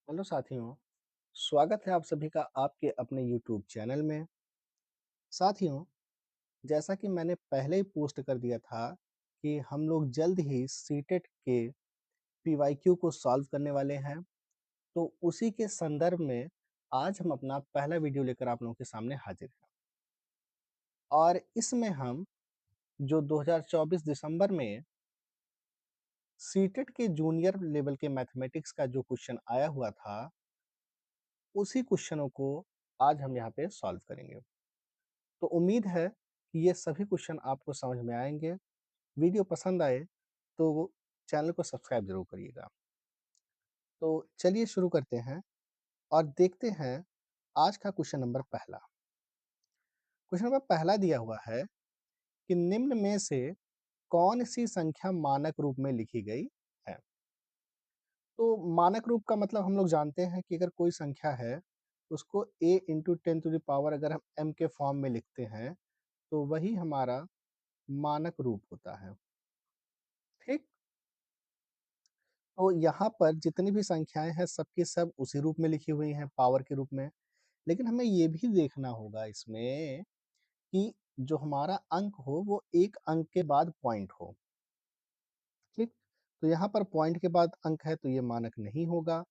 Hello साथियों, स्वागत है आप सभी का आपके अपने यूट्यूब चैनल में। साथियों, जैसा कि मैंने पहले ही पोस्ट कर दिया था कि हम लोग जल्द ही सीटेट के पीवाईक्यू को सॉल्व करने वाले हैं, तो उसी के संदर्भ में आज हम अपना पहला वीडियो लेकर आप लोगों के सामने हाजिर हैं। और इसमें हम जो 2024 दिसंबर में सीटेट के जूनियर लेवल के मैथमेटिक्स का जो क्वेश्चन आया हुआ था, उसी क्वेश्चनों को आज हम यहाँ पे सॉल्व करेंगे। तो उम्मीद है कि ये सभी क्वेश्चन आपको समझ में आएँगे। वीडियो पसंद आए तो चैनल को सब्सक्राइब ज़रूर करिएगा। तो चलिए शुरू करते हैं और देखते हैं आज का क्वेश्चन नंबर पहला। क्वेश्चन नंबर पहला दिया हुआ है कि निम्न में से कौन-सी संख्या मानक रूप में लिखी गई है? तो मानक रूप का मतलब हम लोग जानते हैं कि अगर कोई संख्या है, उसको a into 10 to the power अगर हम m के फॉर्म में लिखते हैं, तो वही हमारा मानक रूप होता है। ठीक? तो यहाँ पर जितनी भी संख्याएँ हैं, सब की सब उसी रूप में लिखी हुई हैं, पावर के रूप में। लेकिन हमें ये भी देखना होगा इसमें कि जो हमारा अंक हो, वो 1 अंक के बाद पॉइंट हो, ठीक? तो यहाँ पर पॉइंट के बाद अंक है, तो ये मानक नहीं होगा।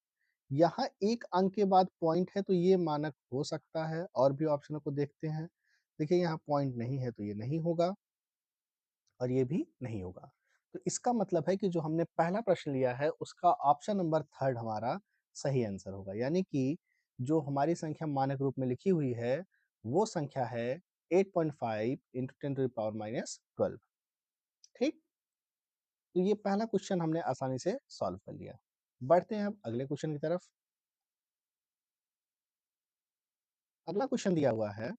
यहाँ 1 अंक के बाद पॉइंट है, तो ये मानक हो सकता है। और भी ऑप्शनों को देखते हैं। देखिए, यहाँ पॉइंट नहीं है, तो ये नहीं होगा और ये भी नहीं होगा। तो इसका मतलब है कि जो हमने पहला प्रश्न लिया है, उसका ऑप्शन नंबर 3 हमारा सही आंसर होगा। यानी कि जो हमारी संख्या मानक रूप में लिखी हुई है, वो संख्या है 8.5 into 10 to the power minus 12। ठीक? तो ये पहला क्वेश्चन हमने आसानी से सॉल्व कर लिया। बढ़ते हैं अब अगले क्वेश्चन की तरफ। अगला क्वेश्चन दिया हुआ है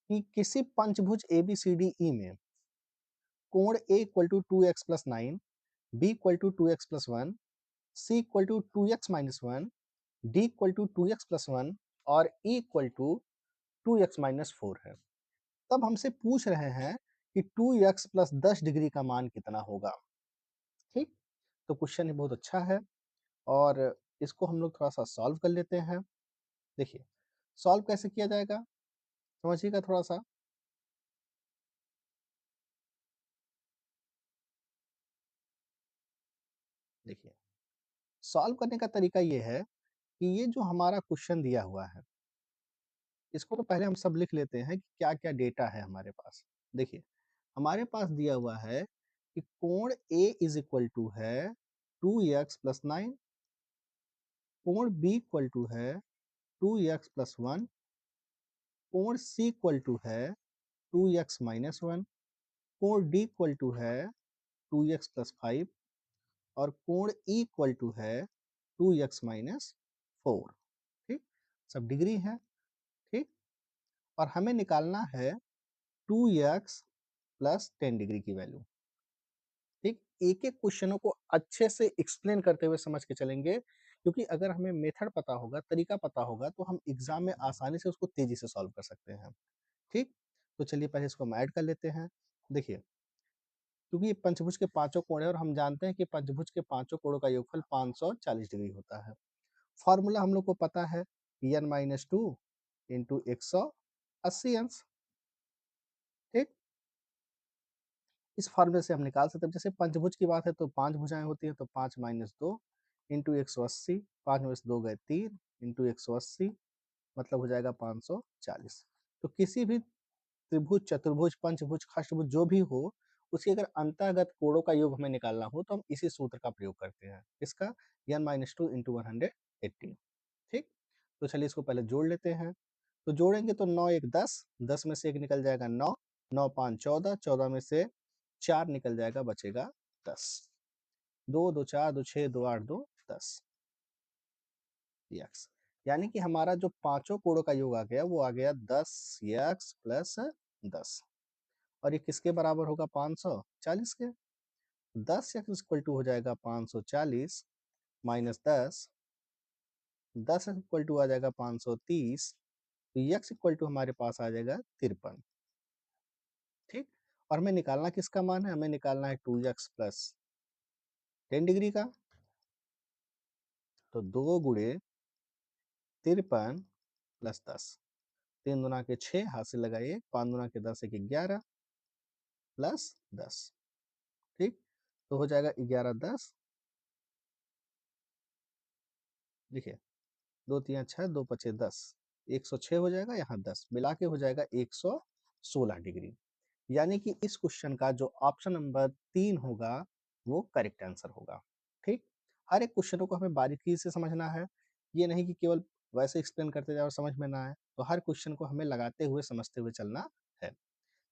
कि किसी पंचभुज एबीसीडीई में कोण A equal to 2x plus 9, B equal to 2x plus 1, C equal to 2x minus 1, D equal to 2x plus 1 और E equal to 2x minus 4 है। तब हमसे पूछ रहे हैं कि 2x प्लस 10 डिग्री का मान कितना होगा। ठीक? तो क्वेश्चन ये बहुत अच्छा है और इसको हम लोग थोड़ा-सा सॉल्व कर लेते हैं। देखिए, सॉल्व कैसे किया जाएगा? समझिएगा थोड़ा-सा। देखिए, सॉल्व करने का तरीका ये है कि ये जो हमारा क्वेश्चन दिया हुआ है, इसको तो पहले हम सब लिख लेते हैं कि क्या-क्या डेटा है हमारे पास। देखिए, हमारे पास दिया हुआ है कि कोण A इज़ इक्वल टू है 2x प्लस 9, कोण B इक्वल टू है 2x प्लस 1, कोण C इक्वल टू है 2x माइनस 1, कोण D इक्वल टू है 2x प्लस 5 और कोण E इक्वल टू है 2x माइनस 4। ठीक? सब डिग्री है, ठीक? और हमें निकालना है 2x प्लस 10 डिग्री की वैल्यू। ठीक? एक-एक क्वेश्चनों को अच्छे से एक्सप्लेन करते हुए समझ के चलेंगे, क्योंकि अगर हमें मेथड पता होगा, तरीका पता होगा, तो हम एग्ज़ाम में आसानी से उसको तेज़ी से सॉल्व कर सकते हैं। ठीक? तो चलिए पहले इसको हम ऐड कर लेते हैं। देखिए, क्योंकि ये पंचभुज के पाँचों कोण हैं और हम जानते हैं कि पंचभुज के पाँचों कोणों का योगफल 540 डिग्री होता है। फ़ॉर्मूला हम लोग को पता है, n-2 इंटू 180 अंश। ठीक? इस फ़ॉर्मूले से हम निकाल सकते हैं। जैसे पंचभुज की बात है तो 5 भुजाएँ होती हैं, तो 5 माइनस 2 इंटू 180, 5 में से 2 गए 3 इंटू 180 मतलब हो जाएगा 540। तो किसी भी त्रिभुज, चतुर्भुज, पंचभुज, षष्ठभुज जो भी हो, उसके अगर अंतर्गत कोणों का योग हमें निकालना हो तो हम इसी सूत्र का प्रयोग करते हैं। इसका n-2 इंटू 180। ठीक? तो चलिए इसको पहले जोड़ लेते हैं। तो जोड़ेंगे तो 9 1 10, 10 में से 1 निकल जाएगा 9, 9 5 14, 14 में से 4 निकल जाएगा, बचेगा 10। 2 2 4 2 6 2 8 2 10 यक्स। यानी कि हमारा जो पांचों कोणों का योग आ गया वो आ गया 10 यक्स प्लस 10। और ये किसके बराबर होगा? 540 के। 10 यक्स इक्वल टू हो जाएगा 540 माइनस 10, 10 इक्वल टू आ जाएगा 530, तो यक्स इक्वल टू हमारे पास आ जाएगा 53। ठीक? और हमें निकालना किसका मान है? हमें निकालना है 2x प्लस 10 डिग्री का। तो 2 गुणे 53 प्लस 10, 3 दूना के 6, हाथ से लगाइए, 5 दूना के 10, 1 11 प्लस 10, ठीक? तो हो जाएगा 11 10, देखिए 2 3 6, 2 पचे 10, 106 हो जाएगा, यहाँ 10 मिला के हो जाएगा 116 डिग्री। यानी कि इस क्वेश्चन का जो ऑप्शन नंबर 3 होगा वो करेक्ट आंसर होगा। ठीक? हर एक क्वेश्चनों को हमें बारीकी से समझना है। ये नहीं कि केवल वैसे एक्सप्लेन करते जाओ और समझ में ना आए। तो हर क्वेश्चन को हमें लगाते हुए समझते हुए चलना है।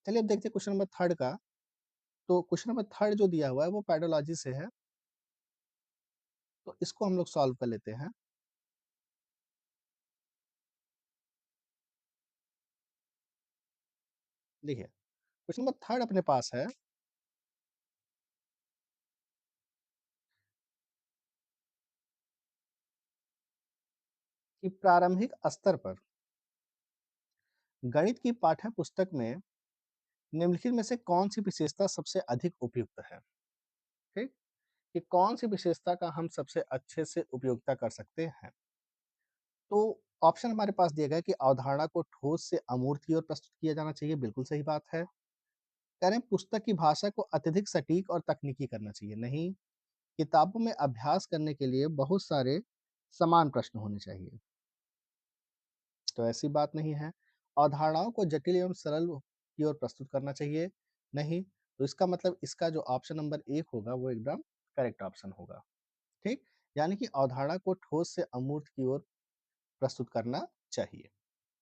चलिए अब देखते हैं क्वेश्चन नंबर 3 का। तो क्वेश्चन नंबर 3 जो दिया हुआ है वो पेडोलॉजी से है। तो इसको हम लोग सॉल्व कर लेते हैं। देखिए, क्वेश्चन नंबर 3 अपने पास है कि प्रारंभिक स्तर पर गणित की पाठ्य पुस्तक में निम्नलिखित में से कौन-सी विशेषता सबसे अधिक उपयुक्त है? ठीक? कि कौन-सी विशेषता का हम सबसे अच्छे से उपयोगिता कर सकते हैं। तो ऑप्शन हमारे पास दिया गया है कि अवधारणा को ठोस से अमूर्त की ओर प्रस्तुत किया जाना चाहिए, बिल्कुल सही बात है। कह रहे हैं पुस्तक की भाषा को अत्यधिक सटीक और तकनीकी करना चाहिए, नहीं। किताबों में अभ्यास करने के लिए बहुत सारे समान प्रश्न होने चाहिए, तो ऐसी बात नहीं है। अवधारणाओं को जटिल एवं सरल की ओर प्रस्तुत करना चाहिए, नहीं। तो इसका मतलब इसका जो ऑप्शन नंबर 1 होगा वो एकदम करेक्ट ऑप्शन होगा। ठीक? यानी कि अवधारणा को ठोस से अमूर्त की ओर प्रस्तुत करना चाहिए।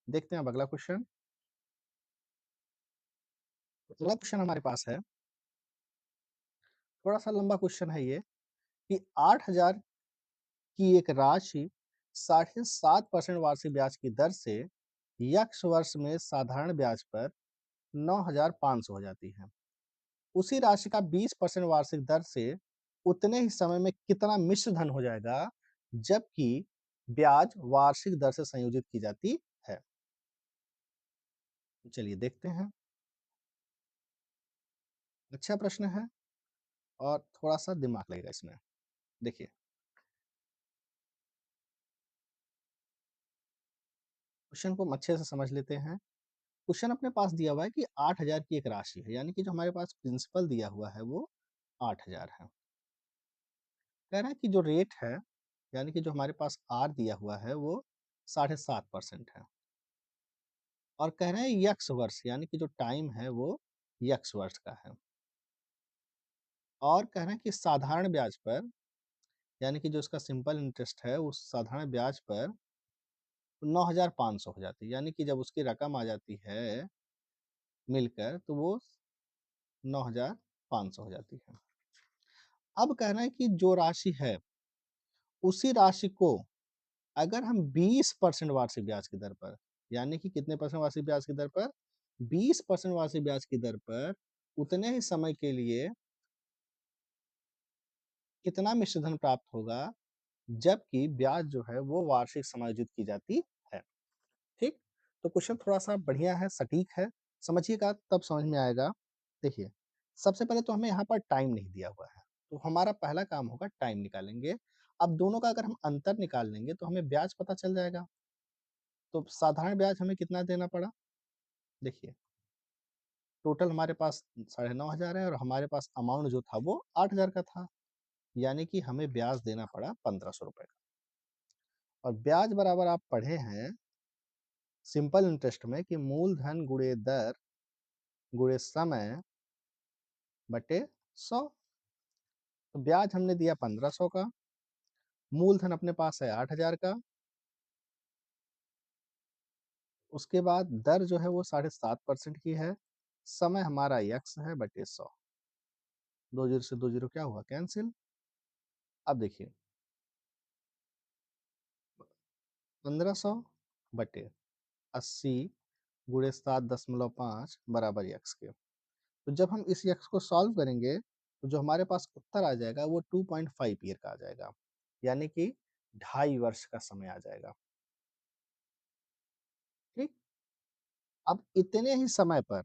देखते हैं अब अगला क्वेश्चन। अगला क्वेश्चन हमारे पास है, थोड़ा-सा लंबा क्वेश्चन है ये, कि 8,000 की एक राशि साढ़े 7% वार्षिक ब्याज की दर से यक्ष वर्ष में साधारण ब्याज पर 9,500 हो जाती है। उसी राशि का 20% वार्षिक दर से उतने ही समय में कितना मिश्र धन हो जाएगा, जबकि ब्याज वार्षिक दर से संयोजित की जाती है? चलिए देखते हैं। अच्छा प्रश्न है और थोड़ा-सा दिमाग लगेगा इसमें। देखिए, क्वेश्चन को हम अच्छे से समझ लेते हैं। क्वेश्चन अपने पास दिया हुआ है कि 8,000 की एक राशि है, यानी कि जो हमारे पास प्रिंसिपल दिया हुआ है वो 8,000 है। कह रहा है कि जो रेट है, यानी कि जो हमारे पास आर दिया हुआ है वो 7.5% है। और कह रहे हैं यक्स वर्ष, यानी कि जो टाइम है वो यक्स वर्ष का है। और कह रहे हैं कि साधारण ब्याज पर, यानी कि जो उसका सिंपल इंटरेस्ट है उस साधारण ब्याज पर 9,500 हो जाती है, यानी कि जब उसकी रकम आ जाती है मिलकर तो वो 9,500 हो जाती है। अब कहना है कि जो राशि है, उसी राशि को अगर हम 20% वार्षिक ब्याज की दर पर, यानी कि कितने परसेंट वार्षिक ब्याज की दर पर? 20% वार्षिक ब्याज की दर पर उतने ही समय के लिए कितना मिश्रधन प्राप्त होगा, जबकि ब्याज जो है वो वार्षिक समायोजित की जाती है। ठीक? तो क्वेश्चन थोड़ा-सा बढ़िया है, सटीक है, समझिएगा तब समझ में आएगा। देखिए, सबसे पहले तो हमें यहाँ पर टाइम नहीं दिया हुआ है, तो हमारा पहला काम होगा टाइम निकालेंगे। अब दोनों का अगर हम अंतर निकाल लेंगे तो हमें ब्याज पता चल जाएगा। तो साधारण ब्याज हमें कितना देना पड़ा? देखिए, टोटल हमारे पास 9,500 है और हमारे पास अमाउंट जो था वो 8,000 का था, यानी कि हमें ब्याज देना पड़ा ₹1,500 का। और ब्याज बराबर आप पढ़े हैं सिंपल इंटरेस्ट में कि मूलधन गुणे दर गुणे समय बटे 100। तो ब्याज हमने दिया 1500 का, मूलधन अपने पास है 8,000 का, उसके बाद दर जो है वो 7.5% की है, समय हमारा यक्स है बटे 100। 2 जीरो से 2 जीरो क्या हुआ? कैंसिल। अब देखिए 1500 बटे 80 गुणे 7.5 बराबर यक्स के। तो जब हम इस यक्स को सॉल्व करेंगे तो जो हमारे पास उत्तर आ जाएगा वो 2.5 ईयर का आ जाएगा, यानी कि 2.5 वर्ष का समय आ जाएगा। ठीक? अब इतने ही समय पर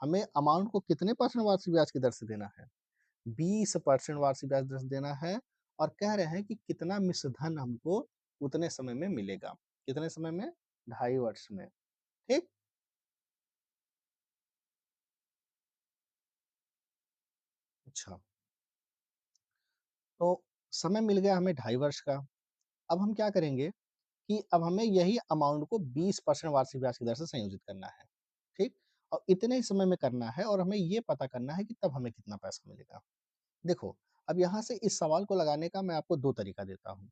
हमें अमाउंट को कितने परसेंट वार्षिक ब्याज की दर से देना है? 20% वार्षिक ब्याज दर से देना है और कह रहे हैं कि कितना मिश्र धन हमको उतने समय में मिलेगा। कितने समय में? 2.5 वर्ष में। ठीक? अच्छा, तो समय मिल गया हमें 2.5 वर्ष का। अब हम क्या करेंगे कि अब हमें यही अमाउंट को 20% वार्षिक ब्याज की दर से संयोजित करना है। ठीक? और इतने ही समय में करना है और हमें ये पता करना है कि तब हमें कितना पैसा मिलेगा। देखो, अब यहाँ से इस सवाल को लगाने का मैं आपको 2 तरीका देता हूँ।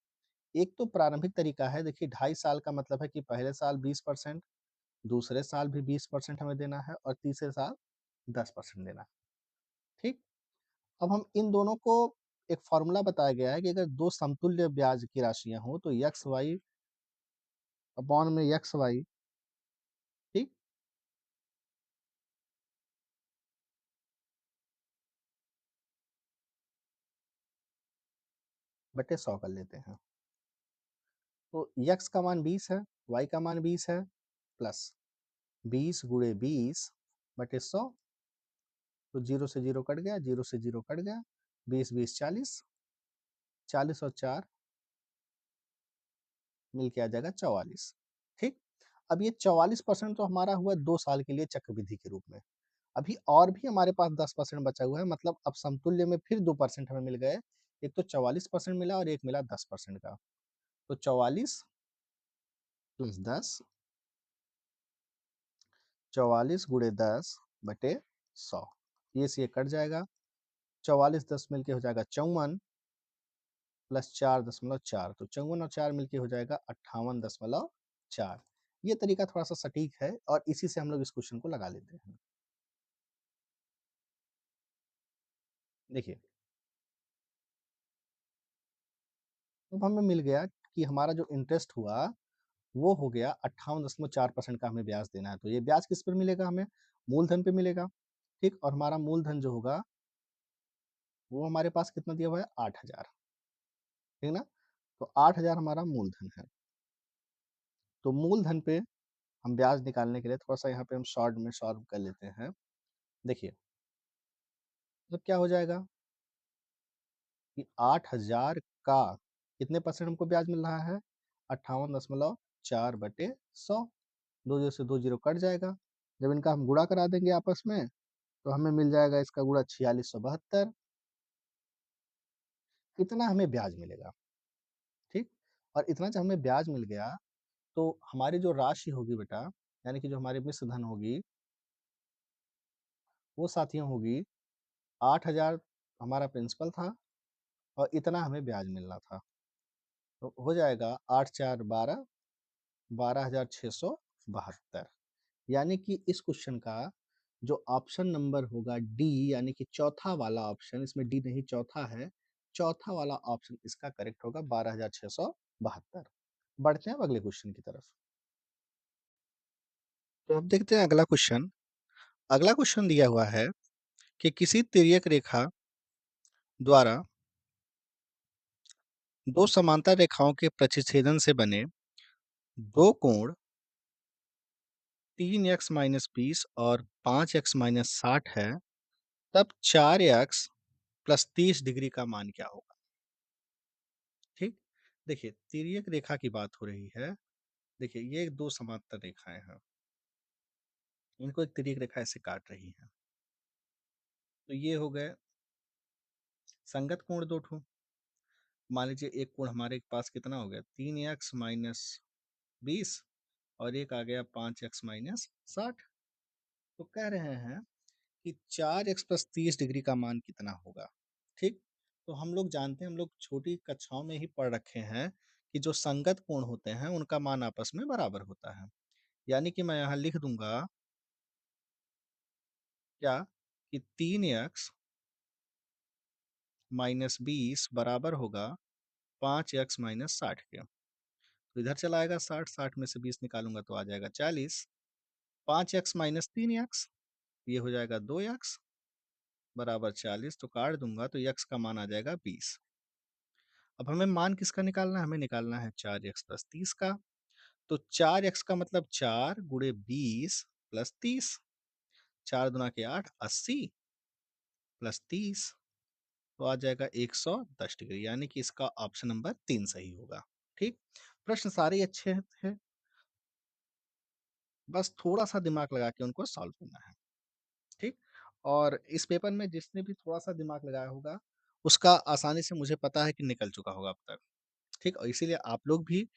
एक तो प्रारंभिक तरीका है, देखिए 2.5 साल का मतलब है कि पहले साल 20%, दूसरे साल भी 20% हमें देना है और तीसरे साल 10% देना है। ठीक? अब हम इन दोनों को एक फ़ॉर्मूला बताया गया है कि अगर 2 समतुल्य ब्याज की राशियाँ हों तो एक्स वाई अपॉन में एक्स वाई, ठीक? बटे 100 कर लेते हैं। तो एक्स का मान 20 है, वाई का मान 20 है, प्लस 20 गुणे 20 बटे 100, तो 0 से 0 कट गया, 0 से 0 कट गया, 20 20 40, 40 और 4 मिल के आ जाएगा 44। ठीक? अब ये 44% तो हमारा हुआ 2 साल के लिए चक्रवृद्धि के रूप में। अभी और भी हमारे पास 10% बचा हुआ है, मतलब अब समतुल्य में फिर 2% हमें मिल गए। एक तो 44% मिला और एक मिला 10% का। तो 44 प्लस 10, 44 गुणे 10 बटे 100, ये से ये कट जाएगा। 44 10 मिलके हो जाएगा 54 प्लस 4.4, तो 54 और 4 मिलके हो जाएगा 58.4। ये तरीका थोड़ा सा सटीक है और इसी से हम लोग इस क्वेश्चन को लगा लेते हैं। देखिए, अब हमें मिल गया कि हमारा जो इंटरेस्ट हुआ वो हो गया 58.4% का हमें ब्याज देना है। तो ये ब्याज किस पर मिलेगा हमें? मूलधन पे मिलेगा। ठीक? और हमारा मूलधन जो होगा वो हमारे पास कितना दिया हुआ है? 8,000। ठीक ना? तो 8,000 हमारा मूलधन है। तो मूलधन पे हम ब्याज निकालने के लिए थोड़ा-सा यहाँ पे हम शॉर्ट में सॉल्व कर लेते हैं। देखिए, मतलब क्या हो जाएगा कि 8,000 का कितने परसेंट हमको ब्याज मिल रहा है? 58.4 बटे 100। 2 जीरो से 2 जीरो कट जाएगा। जब इनका हम गुणा करा देंगे आपस में, तो हमें मिल जाएगा इसका गुणा 4672। इतना हमें ब्याज मिलेगा। ठीक? और इतना जब हमें ब्याज मिल गया, तो हमारी जो राशि होगी बेटा, यानी कि जो हमारी मिश्र धन होगी, वो साथियों होगी 8,000 हमारा प्रिंसिपल था और इतना हमें ब्याज मिलना था। तो हो जाएगा 8 4 12, 12,672। यानी कि इस क्वेश्चन का जो ऑप्शन नंबर होगा डी, यानी कि चौथा वाला ऑप्शन, इसमें डी नहीं चौथा है, चौथा वाला ऑप्शन इसका करेक्ट होगा 12,672। बढ़ते हैं अब अगले क्वेश्चन की तरफ। तो अब देखते हैं अगला क्वेश्चन। अगला क्वेश्चन दिया हुआ है कि किसी तिर्यक रेखा द्वारा दो समांतर रेखाओं के प्रतिच्छेदन से बने दो कोण 3x-20 और 5x-60 है, तब 4x प्लस 30 डिग्री का मान क्या होगा? ठीक? देखिए, तिर्यक रेखा की बात हो रही है। देखिए, ये दो समांतर रेखाएं हैं, इनको एक तिर्यक रेखा ऐसे काट रही है। तो ये हो गए संगत कोण दो ठो। मान लीजिए एक कोण हमारे पास कितना हो गया? 3x-20 और एक आ गया 5x-60। तो कह रहे हैं कि 4x प्लस 30 डिग्री का मान कितना होगा? ठीक? तो हम लोग जानते हैं, हम लोग छोटी कक्षाओं में ही पढ़ रखे हैं कि जो संगत कोण होते हैं उनका मान आपस में बराबर होता है। यानी कि मैं यहाँ लिख दूंगा क्या, कि 3x माइनस 20 बराबर होगा 5x माइनस 60 के। तो इधर चला आएगा 60, 60 में से 20 निकालूंगा तो आ जाएगा 40। 5x माइनस 3x, ये हो जाएगा 2x बराबर 40। तो काट दूंगा तो x का मान आ जाएगा 20। अब हमें मान किसका निकालना है? हमें निकालना है 4x प्लस 30 का। तो 4x का मतलब 4 गुणे 20 प्लस 30। 4 दूना के 8, 80 प्लस 30 तो आ जाएगा 110 डिग्री, यानी कि इसका ऑप्शन नंबर 3 सही होगा। ठीक? प्रश्न सारे ही अच्छे थे, बस थोड़ा-सा दिमाग लगा के उनको सॉल्व करना है। ठीक? और इस पेपर में जिसने भी थोड़ा-सा दिमाग लगाया होगा, उसका आसानी से मुझे पता है कि निकल चुका होगा अब तक। ठीक? और इसीलिए आप लोग भी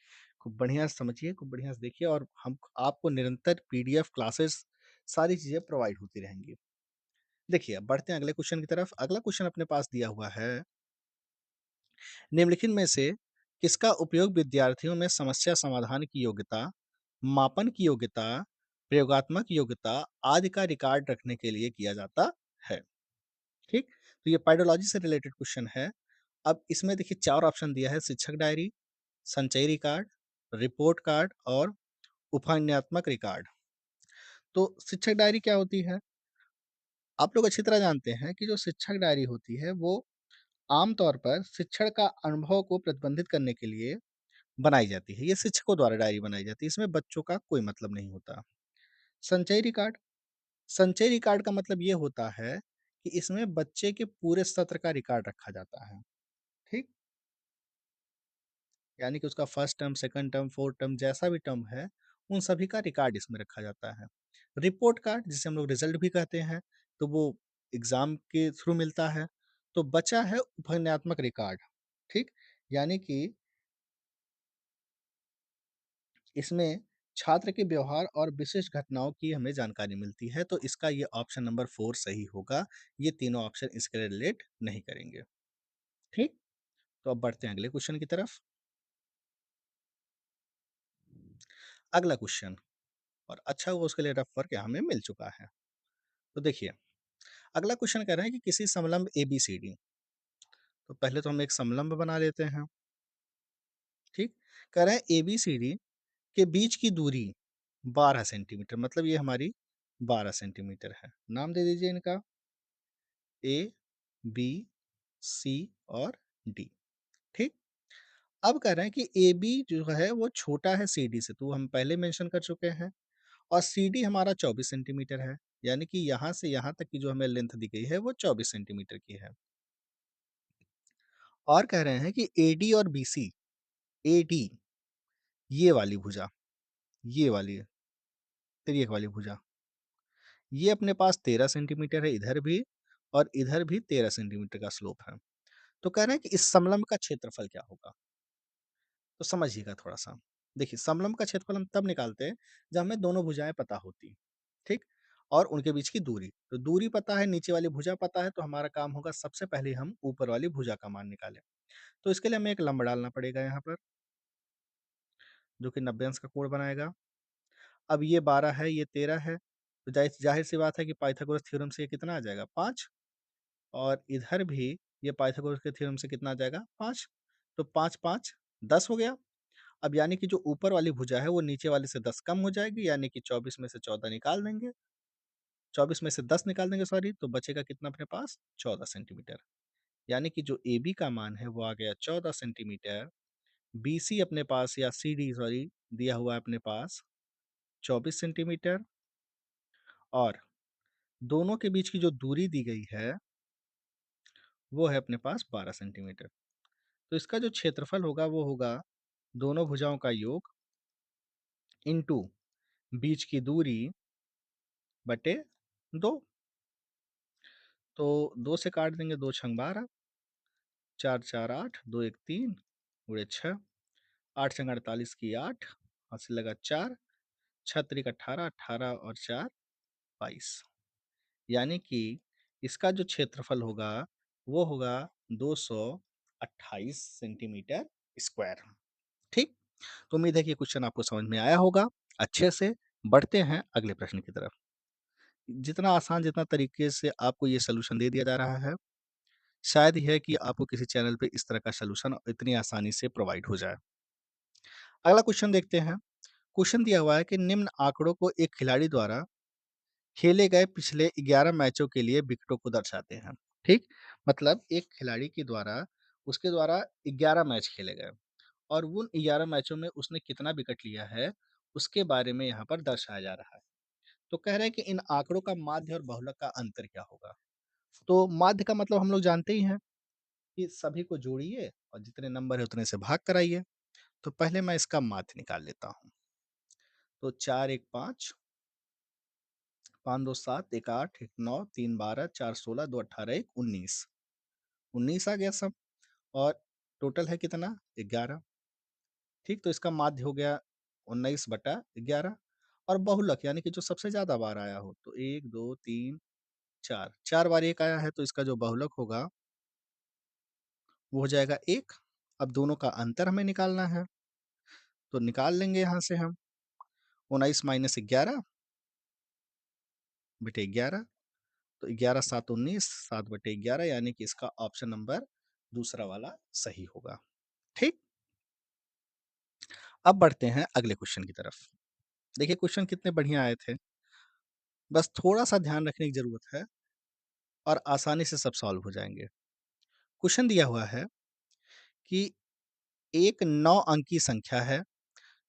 खूब बढ़िया से समझिए, खूब बढ़िया से देखिए और हम आपको निरंतर पीडीएफ क्लासेस सारी चीज़ें प्रोवाइड होती रहेंगी। देखिए, अब बढ़ते हैं अगले क्वेश्चन की तरफ। अगला क्वेश्चन अपने पास दिया हुआ है, निम्नलिखित में से किसका उपयोग विद्यार्थियों में समस्या समाधान की योग्यता, मापन की योग्यता, प्रयोगात्मक योग्यता आदि का रिकॉर्ड रखने के लिए किया जाता है? ठीक? तो ये पेडोलॉजी से रिलेटेड क्वेश्चन है। अब इसमें देखिए 4 ऑप्शन दिया है, शिक्षक डायरी, संचयी रिकॉर्ड, रिपोर्ट कार्ड और उपन्यात्मक रिकॉर्ड। तो शिक्षक डायरी क्या होती है? आप लोग अच्छी तरह जानते हैं कि जो शिक्षक डायरी होती है, वो आम तौर पर शिक्षण का अनुभव को प्रतिबंधित करने के लिए बनाई जाती है। ये शिक्षकों द्वारा डायरी बनाई जाती है, इसमें बच्चों का कोई मतलब नहीं होता। संचयी रिकॉर्ड, संचयी रिकॉर्ड का मतलब ये होता है कि इसमें बच्चे के पूरे सत्र का रिकॉर्ड रखा जाता है। ठीक? यानी कि उसका first term, second term, fourth term जैसा भी टर्म है, उन सभी का रिकॉर्ड इसमें रखा जाता है। रिपोर्ट कार्ड जिसे हम लोग रिजल्ट भी कहते हैं, तो वो एग्ज़ाम के थ्रू मिलता है। तो बचा है उपन्यात्मक रिकॉर्ड, ठीक? यानी कि इसमें छात्र के व्यवहार और विशिष्ट घटनाओं की हमें जानकारी मिलती है, तो इसका ये ऑप्शन नंबर 4 सही होगा। ये तीनों ऑप्शन इसके रिलेट नहीं करेंगे, ठीक? तो अब बढ़ते हैं अगले क्वेश्चन की तरफ। अगला क्वेश्चन और अच्छा हुआ उसके लिए रफ वर्क हमें मिल चुका है। तो देखिए, अगला क्वेश्चन कह रहे हैं कि किसी समलंब एबीसीडी, तो पहले तो हम एक समलंब बना लेते हैं, ठीक? कह रहे हैं एबीसीडी के बीच की दूरी 12 सेंटीमीटर, मतलब ये हमारी 12 सेंटीमीटर है। नाम दे दीजिए इनका ए, बी, सी और डी, ठीक? अब कह रहे हैं कि ए बी जो है वो छोटा है सी डी से, तो वो हम पहले मेंशन कर चुके हैं और सी डी हमारा 24 सेंटीमीटर है, यानी कि यहाँ से यहाँ तक की जो हमें लेंथ दी गई है वो 24 सेंटीमीटर की है। और कह रहे हैं कि ए डी और बी सी, ए डी ये वाली भुजा, ये वाली तिर्यक वाली भुजा, ये अपने पास 13 सेंटीमीटर है इधर भी और इधर भी 13 सेंटीमीटर का स्लोप है। तो कह रहे हैं कि इस समलंब का क्षेत्रफल क्या होगा? तो समझिएगा थोड़ा-सा। देखिए, समलंब का क्षेत्रफल हम तब निकालते हैं जब हमें दोनों भुजाएँ पता होती, ठीक? और उनके बीच की दूरी। तो दूरी पता है, नीचे वाली भुजा पता है, तो हमारा काम होगा सबसे पहले हम ऊपर वाली भुजा का मान निकालें। तो इसके लिए हमें एक लंब डालना पड़ेगा यहाँ पर, जो कि 90 अंश का कोण बनाएगा। अब ये 12 है, ये 13 है, तो ज़ाहिर-सी बात है कि पाइथागोरस थ्योरम से ये कितना आ जाएगा 5 और इधर भी ये पाइथागोरस के थ्योरम से कितना आ जाएगा 5। तो 5, 5 10 हो गया। अब यानी कि जो ऊपर वाली भुजा है वो नीचे वाले से 10 कम हो जाएगी, यानी कि 24 में से 14 निकाल देंगे, 24 में से 10 निकाल देंगे सॉरी, तो बचेगा कितना अपने पास 14 सेंटीमीटर। यानी कि जो AB का मान है वो आ गया 14 सेंटीमीटर, BC अपने पास या CD सॉरी दिया हुआ है अपने पास 24 सेंटीमीटर और दोनों के बीच की जो दूरी दी गई है वो है अपने पास 12 सेंटीमीटर। तो इसका जो क्षेत्रफल होगा वो होगा दोनों भुजाओं का योग इनटू बीच की दूरी बटे 2। तो 2 से काट देंगे, 2 छंग 12, 4 4 8, 2 1 3, गुणे 6, 8 छंग 48 की 8, हाथ से लगा 4, 6 त्रिक 18, 18 और 4 22। यानी कि इसका जो क्षेत्रफल होगा वो होगा 228 सेंटीमीटर स्क्वायर। ठीक? तो उम्मीद है कि क्वेश्चन आपको समझ में आया होगा अच्छे से। बढ़ते हैं अगले प्रश्न की तरफ। जितना आसान, जितना तरीके से आपको ये सॉल्यूशन दे दिया जा रहा है, शायद ही है कि आपको किसी चैनल पे इस तरह का सॉल्यूशन इतनी आसानी से प्रोवाइड हो जाए। अगला क्वेश्चन देखते हैं। क्वेश्चन दिया हुआ है कि निम्न आंकड़ों को एक खिलाड़ी द्वारा खेले गए पिछले 11 मैचों के लिए विकेटों को दर्शाते हैं। ठीक? मतलब एक खिलाड़ी के द्वारा उसके द्वारा 11 मैच खेले गए और उन 11 मैचों में उसने कितना विकेट लिया है, उसके बारे में यहाँ पर दर्शाया जा रहा है। तो कह रहे हैं कि इन आंकड़ों का माध्य और बहुलक का अंतर क्या होगा? तो माध्य का मतलब हम लोग जानते ही हैं कि सभी को जोड़िए और जितने नंबर है उतने से भाग कराइए। तो पहले मैं इसका माध्य निकाल लेता हूँ। तो 4 1 5, 5 2 7, 1 8, 1 9, 3 12, 4 16, 2 18, 1 19। 19 आ गया सब और टोटल है कितना? 11। ठीक, तो इसका माध्य हो गया 19/11 और बहुलक यानी कि जो सबसे ज़्यादा बार आया हो, तो 1, 2, 3, 4, 4 बार 1 आया है तो इसका जो बहुलक होगा, वो हो जाएगा 1। अब दोनों का अंतर हमें निकालना है, तो निकाल लेंगे यहाँ से हम 19 - 11 बटे 11, तो 11 7 19, 7/11 यानी कि इसका ऑप्शन नंबर दूसरा वाला सही होगा। ठीक? अब बढ़ते हैं अगले क्वेश्चन की तरफ। देखिए क्वेश्चन कितने बढ़िया आए थे, बस थोड़ा-सा ध्यान रखने की ज़रूरत है और आसानी से सब सॉल्व हो जाएँगे। क्वेश्चन दिया हुआ है कि एक 9 अंकी संख्या है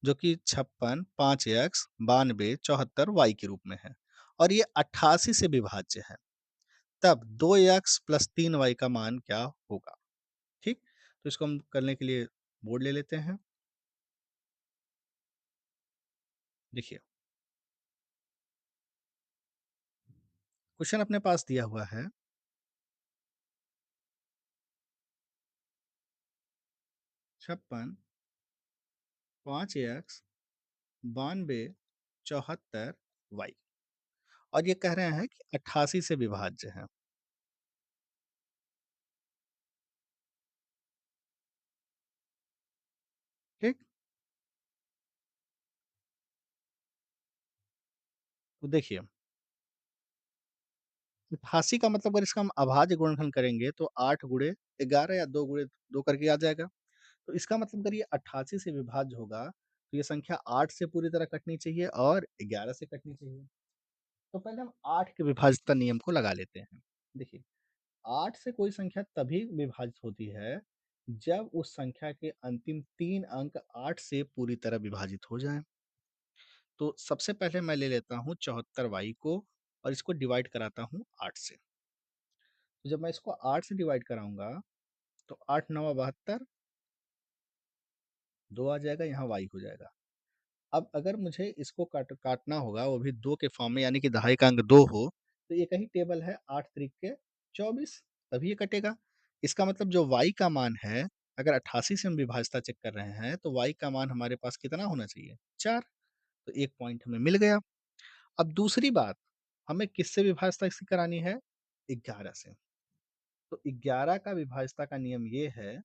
जो कि 56, 5x, 92, 74 y के रूप में है और ये 88 से विभाज्य है। तब 2x प्लस 3y का मान क्या होगा? ठीक? तो इसको हम करने के लिए बोर्ड ले लेते हैं। देखिए, क्वेश्चन अपने पास दिया हुआ है 56, 5x, 92, 74 y और ये कह रहे हैं कि 88 से विभाज्य है। ठीक? तो देखिए 88 का मतलब अगर इसका हम अभाज्य गुणनखंड करेंगे तो 8 गुणे 11 या 2 गुणे 2 करके आ जाएगा। तो इसका मतलब अगर ये 88 से विभाज्य होगा, तो ये संख्या 8 से पूरी तरह कटनी चाहिए और 11 से कटनी चाहिए। तो पहले हम 8 के विभाज्यता नियम को लगा लेते हैं। देखिए, 8 से कोई संख्या तभी विभाजित होती है, जब उस संख्या के अंतिम 3 अंक 8 से पूरी तरह विभाजित हो जाएँ। तो सबसे पहले मैं ले लेता हूँ 74y को और इसको डिवाइड कराता हूँ 8 से। तो जब मैं इसको 8 से डिवाइड कराऊँगा, तो 8 9 72, 2 आ जाएगा, यहाँ y हो जाएगा। अब अगर मुझे इसको काटना होगा, वो भी 2 के फॉर्म में, यानी कि दहाई का अंक 2 हो, तो एक ही टेबल है 8 त्रिक के 24, तभी ये कटेगा। इसका मतलब जो y का मान है, अगर 88 से हम विभाज्यता चेक कर रहे हैं, तो y का मान हमारे पास कितना होना चाहिए? 4, तो 1 पॉइंट हमें मिल गया। अब दूसरी बात, हमें किससे विभाज्यता इसकी करानी है? 11 से। तो 11 का विभाज्यता का नियम ये है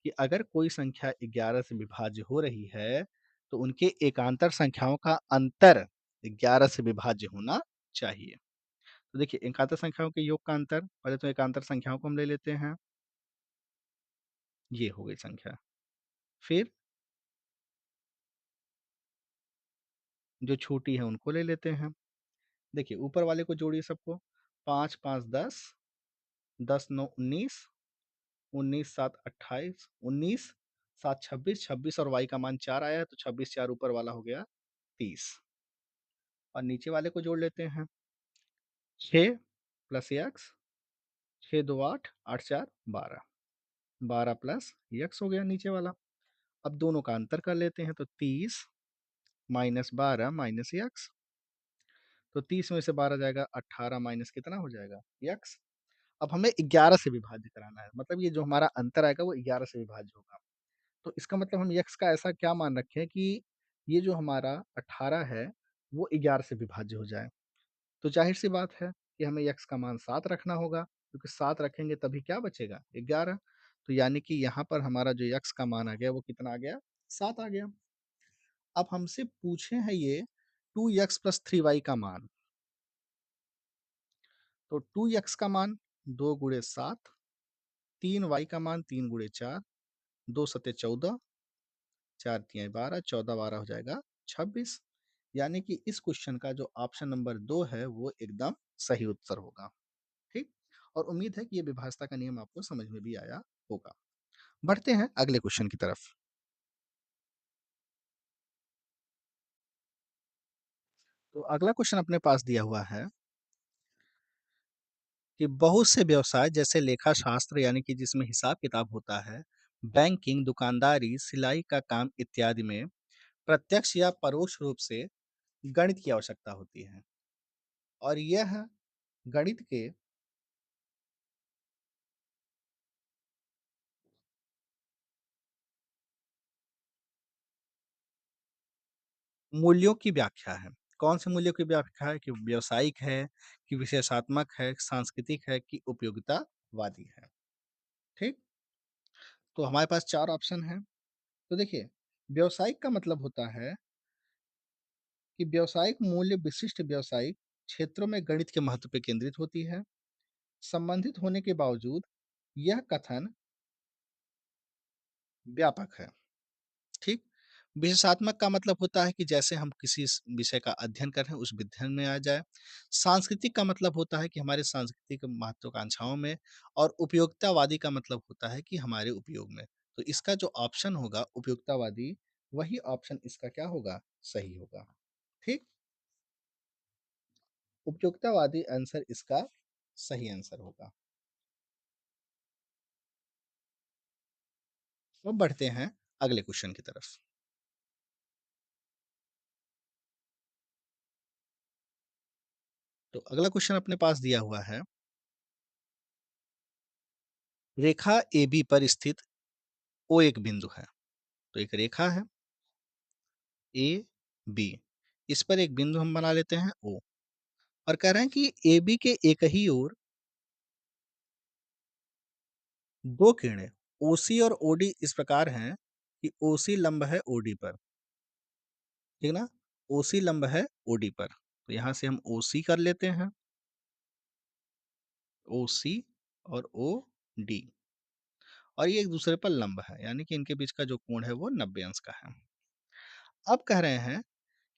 कि अगर कोई संख्या 11 से विभाज्य हो रही है, तो उनके एकांतर संख्याओं का अंतर 11 से विभाज्य होना चाहिए। तो देखिए एकांतर संख्याओं के योग का अंतर, पहले तो एकांतर संख्याओं को हम ले लेते हैं, ये हो गई संख्या। फिर जो छोटी है उनको ले लेते हैं। देखिए ऊपर वाले को जोड़िए सबको, 5 5 10, 10 9 19, 19 7 28, 19 7 26, 26 और y का मान 4 आया है, तो 26 4 ऊपर वाला हो गया 30 और नीचे वाले को जोड़ लेते हैं, 6 प्लस x, 6 2 8, 8 4 12, 12 प्लस x हो गया नीचे वाला। अब दोनों का अंतर कर लेते हैं, तो 30 माइनस 12 माइनस x, तो 30 में से 12 जाएगा, 18 माइनस कितना हो जाएगा? x। अब हमें 11 से विभाज्य कराना है, मतलब ये जो हमारा अंतर आएगा वो 11 से विभाज्य होगा। तो इसका मतलब हम x का ऐसा क्या मान रखें कि ये जो हमारा 18 है, वो 11 से विभाज्य हो जाए। तो ज़ाहिर-सी बात है कि हमें x का मान 7 रखना होगा, क्योंकि 7 रखेंगे तभी क्या बचेगा? 11। तो यानी कि यहाँ पर हमारा जो x का मान आ गया, वो कितना आ गया? 7 आ गया। अब हमसे पूछे हैं ये 2x + 3y का मान। तो 2x का मान 2 गुणे 7, 3y का मान 3 गुणे 4, 2 सते 14, 4 तियाँ 12, 14 12 हो जाएगा 26। यानी कि इस क्वेश्चन का जो ऑप्शन नंबर 2 है, वो एकदम सही उत्तर होगा। ठीक? और उम्मीद है कि ये विभाज्यता का नियम आपको समझ में भी आया होगा। बढ़ते हैं अगले क्वेश्चन की तरफ। तो अगला क्वेश्चन अपने पास दिया हुआ है कि बहुत से व्यवसाय जैसे लेखा शास्त्र यानी कि जिसमें हिसाब किताब होता है, बैंकिंग, दुकानदारी, सिलाई का काम इत्यादि में प्रत्यक्ष या परोक्ष रूप से गणित की आवश्यकता होती है और यह गणित के मूल्यों की व्याख्या है। कौन से मूल्यों की व्याख्या है? कि व्यावसायिक है, कि विशेषात्मक है, सांस्कृतिक है, कि उपयोगितावादी है। ठीक? तो हमारे पास 4 ऑप्शन हैं। तो देखिए, व्यावसायिक का मतलब होता है कि व्यावसायिक मूल्य विशिष्ट व्यावसायिक क्षेत्रों में गणित के महत्व पे केंद्रित होती है। संबंधित होने के बावजूद यह कथन व्यापक है। ठीक? विशेषात्मक का मतलब होता है कि जैसे हम किसी विषय का अध्ययन कर रहे हैं उस अध्ययन में आ जाए। सांस्कृतिक का मतलब होता है कि हमारे सांस्कृतिक महत्वाकांक्षाओं में और उपयोगितावादी का मतलब होता है कि हमारे उपयोग में। तो इसका जो ऑप्शन होगा उपयोगितावादी, वही ऑप्शन इसका क्या होगा? सही होगा। ठीक? उपयोगितावादी आंसर इसका सही आंसर होगा। अब बढ़ते हैं अगले क्वेश्चन की तरफ। तो अगला क्वेश्चन अपने पास दिया हुआ है, रेखा AB पर स्थित O एक बिंदु है। तो एक रेखा है ए बी, इस पर एक बिंदु हम बना लेते हैं ओ और कह रहे हैं कि ए बी के एक ही ओर दो किरणें ओसी और ओडी इस प्रकार हैं कि ओसी लंब है ओडी पर, ठीक ना? ओसी लंब है ओडी पर, तो यहां से हम ओसी कर लेते हैं, ओसी और ओ डी, और ये एक दूसरे पर लंब है यानी कि इनके बीच का जो कोण है वो 90 अंश का है। अब कह रहे हैं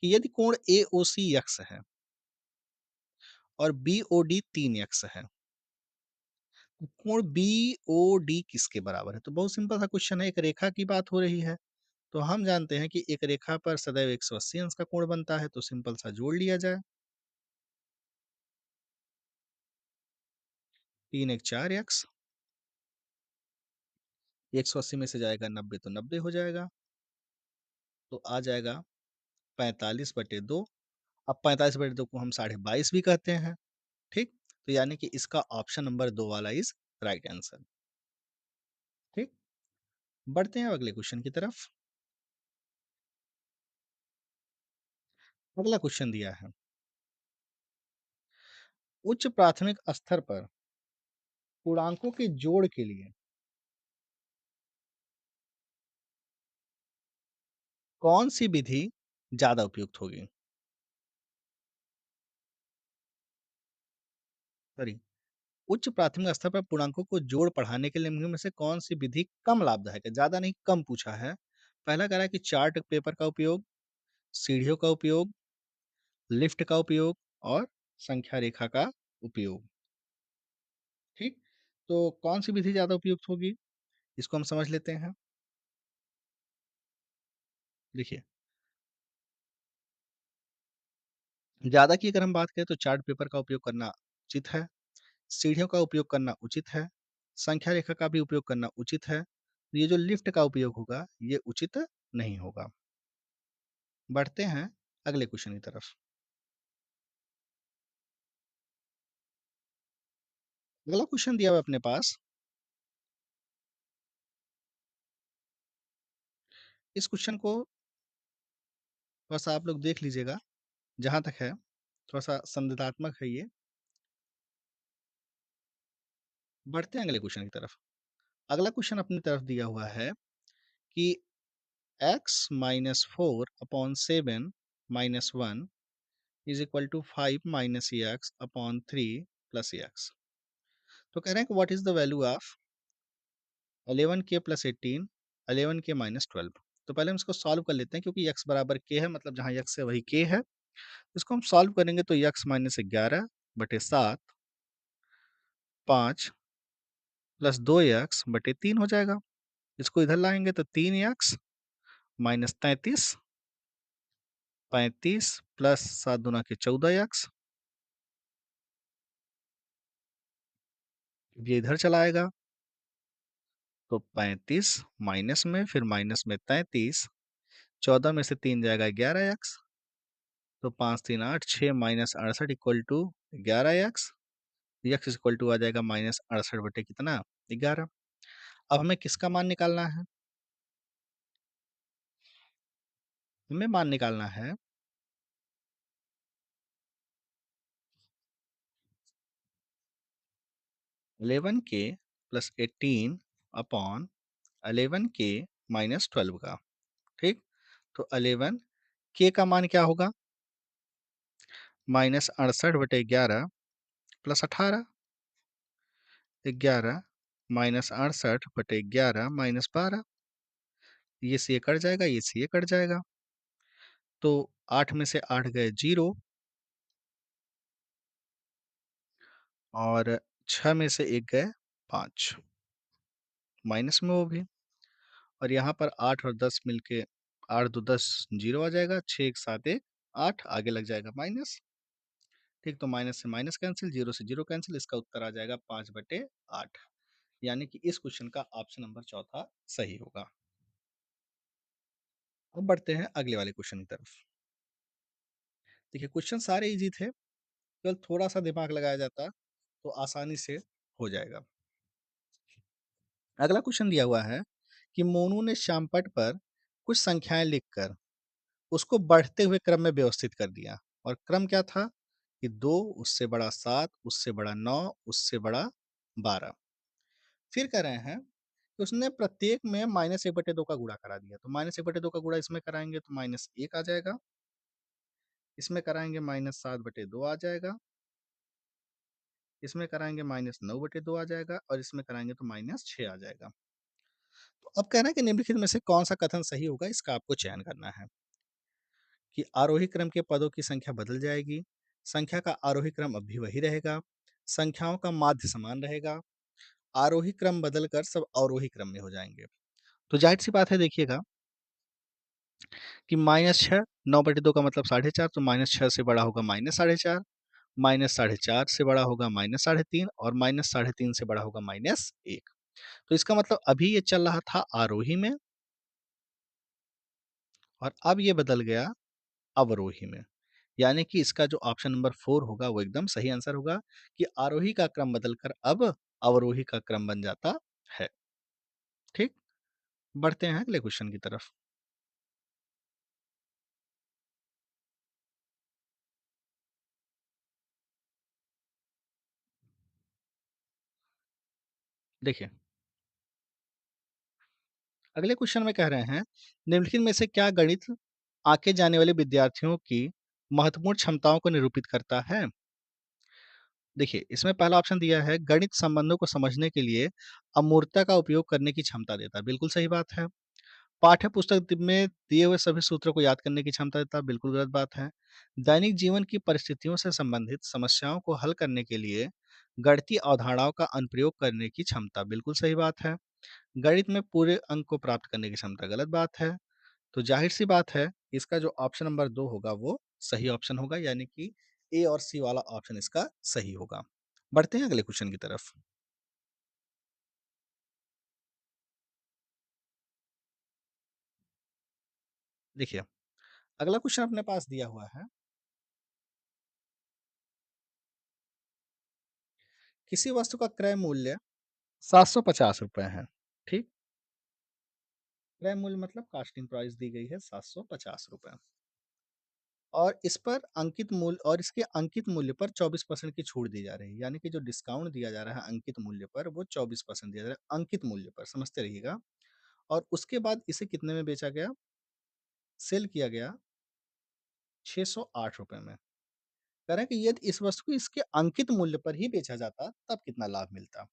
कि यदि कोण ए ओ सी यक्स है और बी ओ डी 3 यक्स है, कोण BOD किसके बराबर है? तो बहुत सिंपल सा क्वेश्चन है, एक रेखा की बात हो रही है। तो हम जानते हैं कि एक रेखा पर सदैव 180 अंश का कोण बनता है, तो सिंपल सा जोड़ लिया जाए। 3 एक 4 एक्स, 180 में से जाएगा 90 तो 90 हो जाएगा, तो आ जाएगा 45/2। अब 45/2 को हम 22.5 भी कहते हैं, ठीक? तो यानी कि इसका ऑप्शन नंबर 2 वाला इज राइट आंसर। ठीक? बढ़ते हैं अगले क्वेश्चन की तरफ। अगला क्वेश्चन दिया है, उच्च प्राथमिक स्तर पर पूर्णांकों के जोड़ के लिए कौन सी विधि ज्यादा उपयुक्त होगी? सॉरी, उच्च प्राथमिक स्तर पर पूर्णांकों को जोड़ पढ़ाने के लिए निम्न में से कौन सी विधि कम लाभदायक है? ज्यादा नहीं, कम पूछा है। पहला कह रहा है कि चार्ट पेपर का उपयोग, सीढ़ियों का उपयोग, लिफ्ट का उपयोग और संख्या रेखा का उपयोग। ठीक? तो कौन सी विधि ज्यादा उपयुक्त होगी, इसको हम समझ लेते हैं। देखिए, ज्यादा की अगर हम बात करें तो चार्ट पेपर का उपयोग करना उचित है, सीढ़ियों का उपयोग करना उचित है, संख्या रेखा का भी उपयोग करना उचित है। ये जो लिफ्ट का उपयोग होगा ये उचित नहीं होगा। बढ़ते हैं अगले क्वेश्चन की तरफ। अगला क्वेश्चन दिया हुआ है अपने पास। इस क्वेश्चन को थोड़ा-सा आप लोग देख लीजिएगा, जहाँ तक है, थोड़ा-सा संदेहात्मक है ये। बढ़ते हैं अगले क्वेश्चन की तरफ। अगला क्वेश्चन अपनी तरफ दिया हुआ है कि x - 4 upon 7 - 1 is equal to 5 - x upon 3 plus x। तो कह रहे हैं कि what is the value of 11k + 18, 11k - 12। तो पहले हम इसको सॉल्व कर लेते हैं क्योंकि x बराबर k है, मतलब जहाँ x है वही k है। इसको हम सॉल्व करेंगे तो x - 11/7 5 प्लस 2x/3 हो जाएगा। इसको इधर लाएँगे तो 3x - 33 35 प्लस 7 दूना के 14x, ये इधर चला आएगा, तो 35 माइनस में, फिर माइनस में 33, 14 में से 3 जाएगा 11x, तो 5 3 8, 6 minus 68 equal to 11x, x equal to आ जाएगा माइनस 68 बटे कितना, 11। अब हमें किसका मान निकालना है? हमें मान निकालना है 11k plus 18 upon 11k minus 12 का। ठीक, तो 11 k का मान क्या होगा, माइनस 68 बटे 11 प्लस 18, 11 माइनस 68 बटे 11 माइनस 12, ये से ये कट जाएगा, ये से ये कट जाएगा, तो 8 में से 8 गए 0, और 6 में से 1 गए 5, माइनस में वो भी, और यहाँ पर 8 और 10 मिलके 8 2 10 0 आ जाएगा, 6 1 7 1 8, आगे लग जाएगा माइनस। ठीक, तो माइनस से माइनस कैंसिल, 0 से 0 कैंसिल, इसका उत्तर आ जाएगा 5 बटे 8, यानी कि इस क्वेश्चन का ऑप्शन नंबर चौथा सही होगा। अब बढ़ते हैं अगले वाले क्वेश्चन की तरफ। देखिए, क्वेश्चन सारे इजी थे, केवल थोड़ा सा दिमाग लगाया जाता तो आसानी से हो जाएगा। अगला क्वेश्चन दिया हुआ है कि मोनू ने श्यामपट्ट पर कुछ संख्याएं लिखकर उसको बढ़ते हुए क्रम में व्यवस्थित कर दिया, और क्रम क्या था कि 2, उससे बड़ा 7, उससे बड़ा 9, उससे बड़ा 12। फिर कह रहे हैं कि उसने प्रत्येक में माइनस 1/2 का गुणा करा दिया, तो माइनस 1/2 का गुणा इसमें कराएंगे तो माइनस 1 आ जाएगा, इसमें कराएंगे माइनस 7/2 आ जाएगा, इसमें कराएंगे माइनस 9/2 आ जाएगा, और इसमें कराएंगे तो माइनस 6 आ जाएगा। तो अब कह रहे हैं कि निम्नलिखित में से कौन सा कथन सही होगा, इसका आपको चयन करना है कि आरोही क्रम के पदों की संख्या बदल जाएगी, संख्या का आरोही क्रम अब भी वही रहेगा, संख्याओं का माध्य समान रहेगा, आरोही क्रम बदलकर सब अवरोही क्रम में हो जाएंगे। तो जाहिर सी बात है, देखिएगा कि माइनस 6, 9/2 का मतलब 4.5, तो माइनस 6 से बड़ा होगा माइनस 4.5, माइनस 4.5 से बड़ा होगा माइनस 3.5, और माइनस 3.5 से बड़ा होगा माइनस 1। तो इसका मतलब अभी ये चल रहा था आरोही में, और अब ये बदल गया अवरोही में, यानी कि इसका जो ऑप्शन नंबर 4 होगा वो एकदम सही आंसर होगा कि आरोही का क्रम बदलकर अब अवरोही का क्रम बन जाता है। ठीक, बढ़ते हैं अगले क्वेश्चन की तरफ। देखिए, अगले क्वेश्चन में कह रहे हैं निम्नलिखित में से क्या गणित आके जाने वाले विद्यार्थियों की महत्वपूर्ण क्षमताओं को निरूपित करता है। देखिए, इसमें पहला ऑप्शन दिया है गणित संबंधों को समझने के लिए अमूर्तता का उपयोग करने की क्षमता देता है, बिल्कुल सही बात है। पाठ्य पुस्तक में दिए हुए सभी सूत्रों को याद करने की क्षमता देता है, बिल्कुल गलत बात है। दैनिक जीवन की परिस्थितियों से संबंधित समस्याओं को हल करने के लिए गणितीय अवधारणाओं का अनुप्रयोग करने की क्षमता, बिल्कुल सही बात है। गणित में पूरे अंक को प्राप्त करने की क्षमता, गलत बात है। तो जाहिर-सी बात है, इसका जो ऑप्शन नंबर 2 होगा वो सही ऑप्शन होगा, यानी कि ए और सी वाला ऑप्शन इसका सही होगा। बढ़ते हैं अगले क्वेश्चन की तरफ। देखिए, अगला क्वेश्चन अपने पास दिया हुआ है, किसी वस्तु का क्रय मूल्य ₹750 है, ठीक? क्रय मूल्य मतलब कास्टिंग प्राइस दी गई है ₹750, और इस पर अंकित मूल्य, और इसके अंकित मूल्य पर 24% की छूट दी जा रही है, यानी कि जो डिस्काउंट दिया जा रहा है अंकित मूल्य पर वो 24% दिया जा रहा है अंकित मूल्य पर, समझते रहिएगा। और उसके बाद इसे कितने में बेचा गया? सेल किया गया ₹608 में। कह रहे हैं कि यदि इस वस्तु को इसके अंकित मूल्य पर ही बेचा जाता तब कितना लाभ मिलता?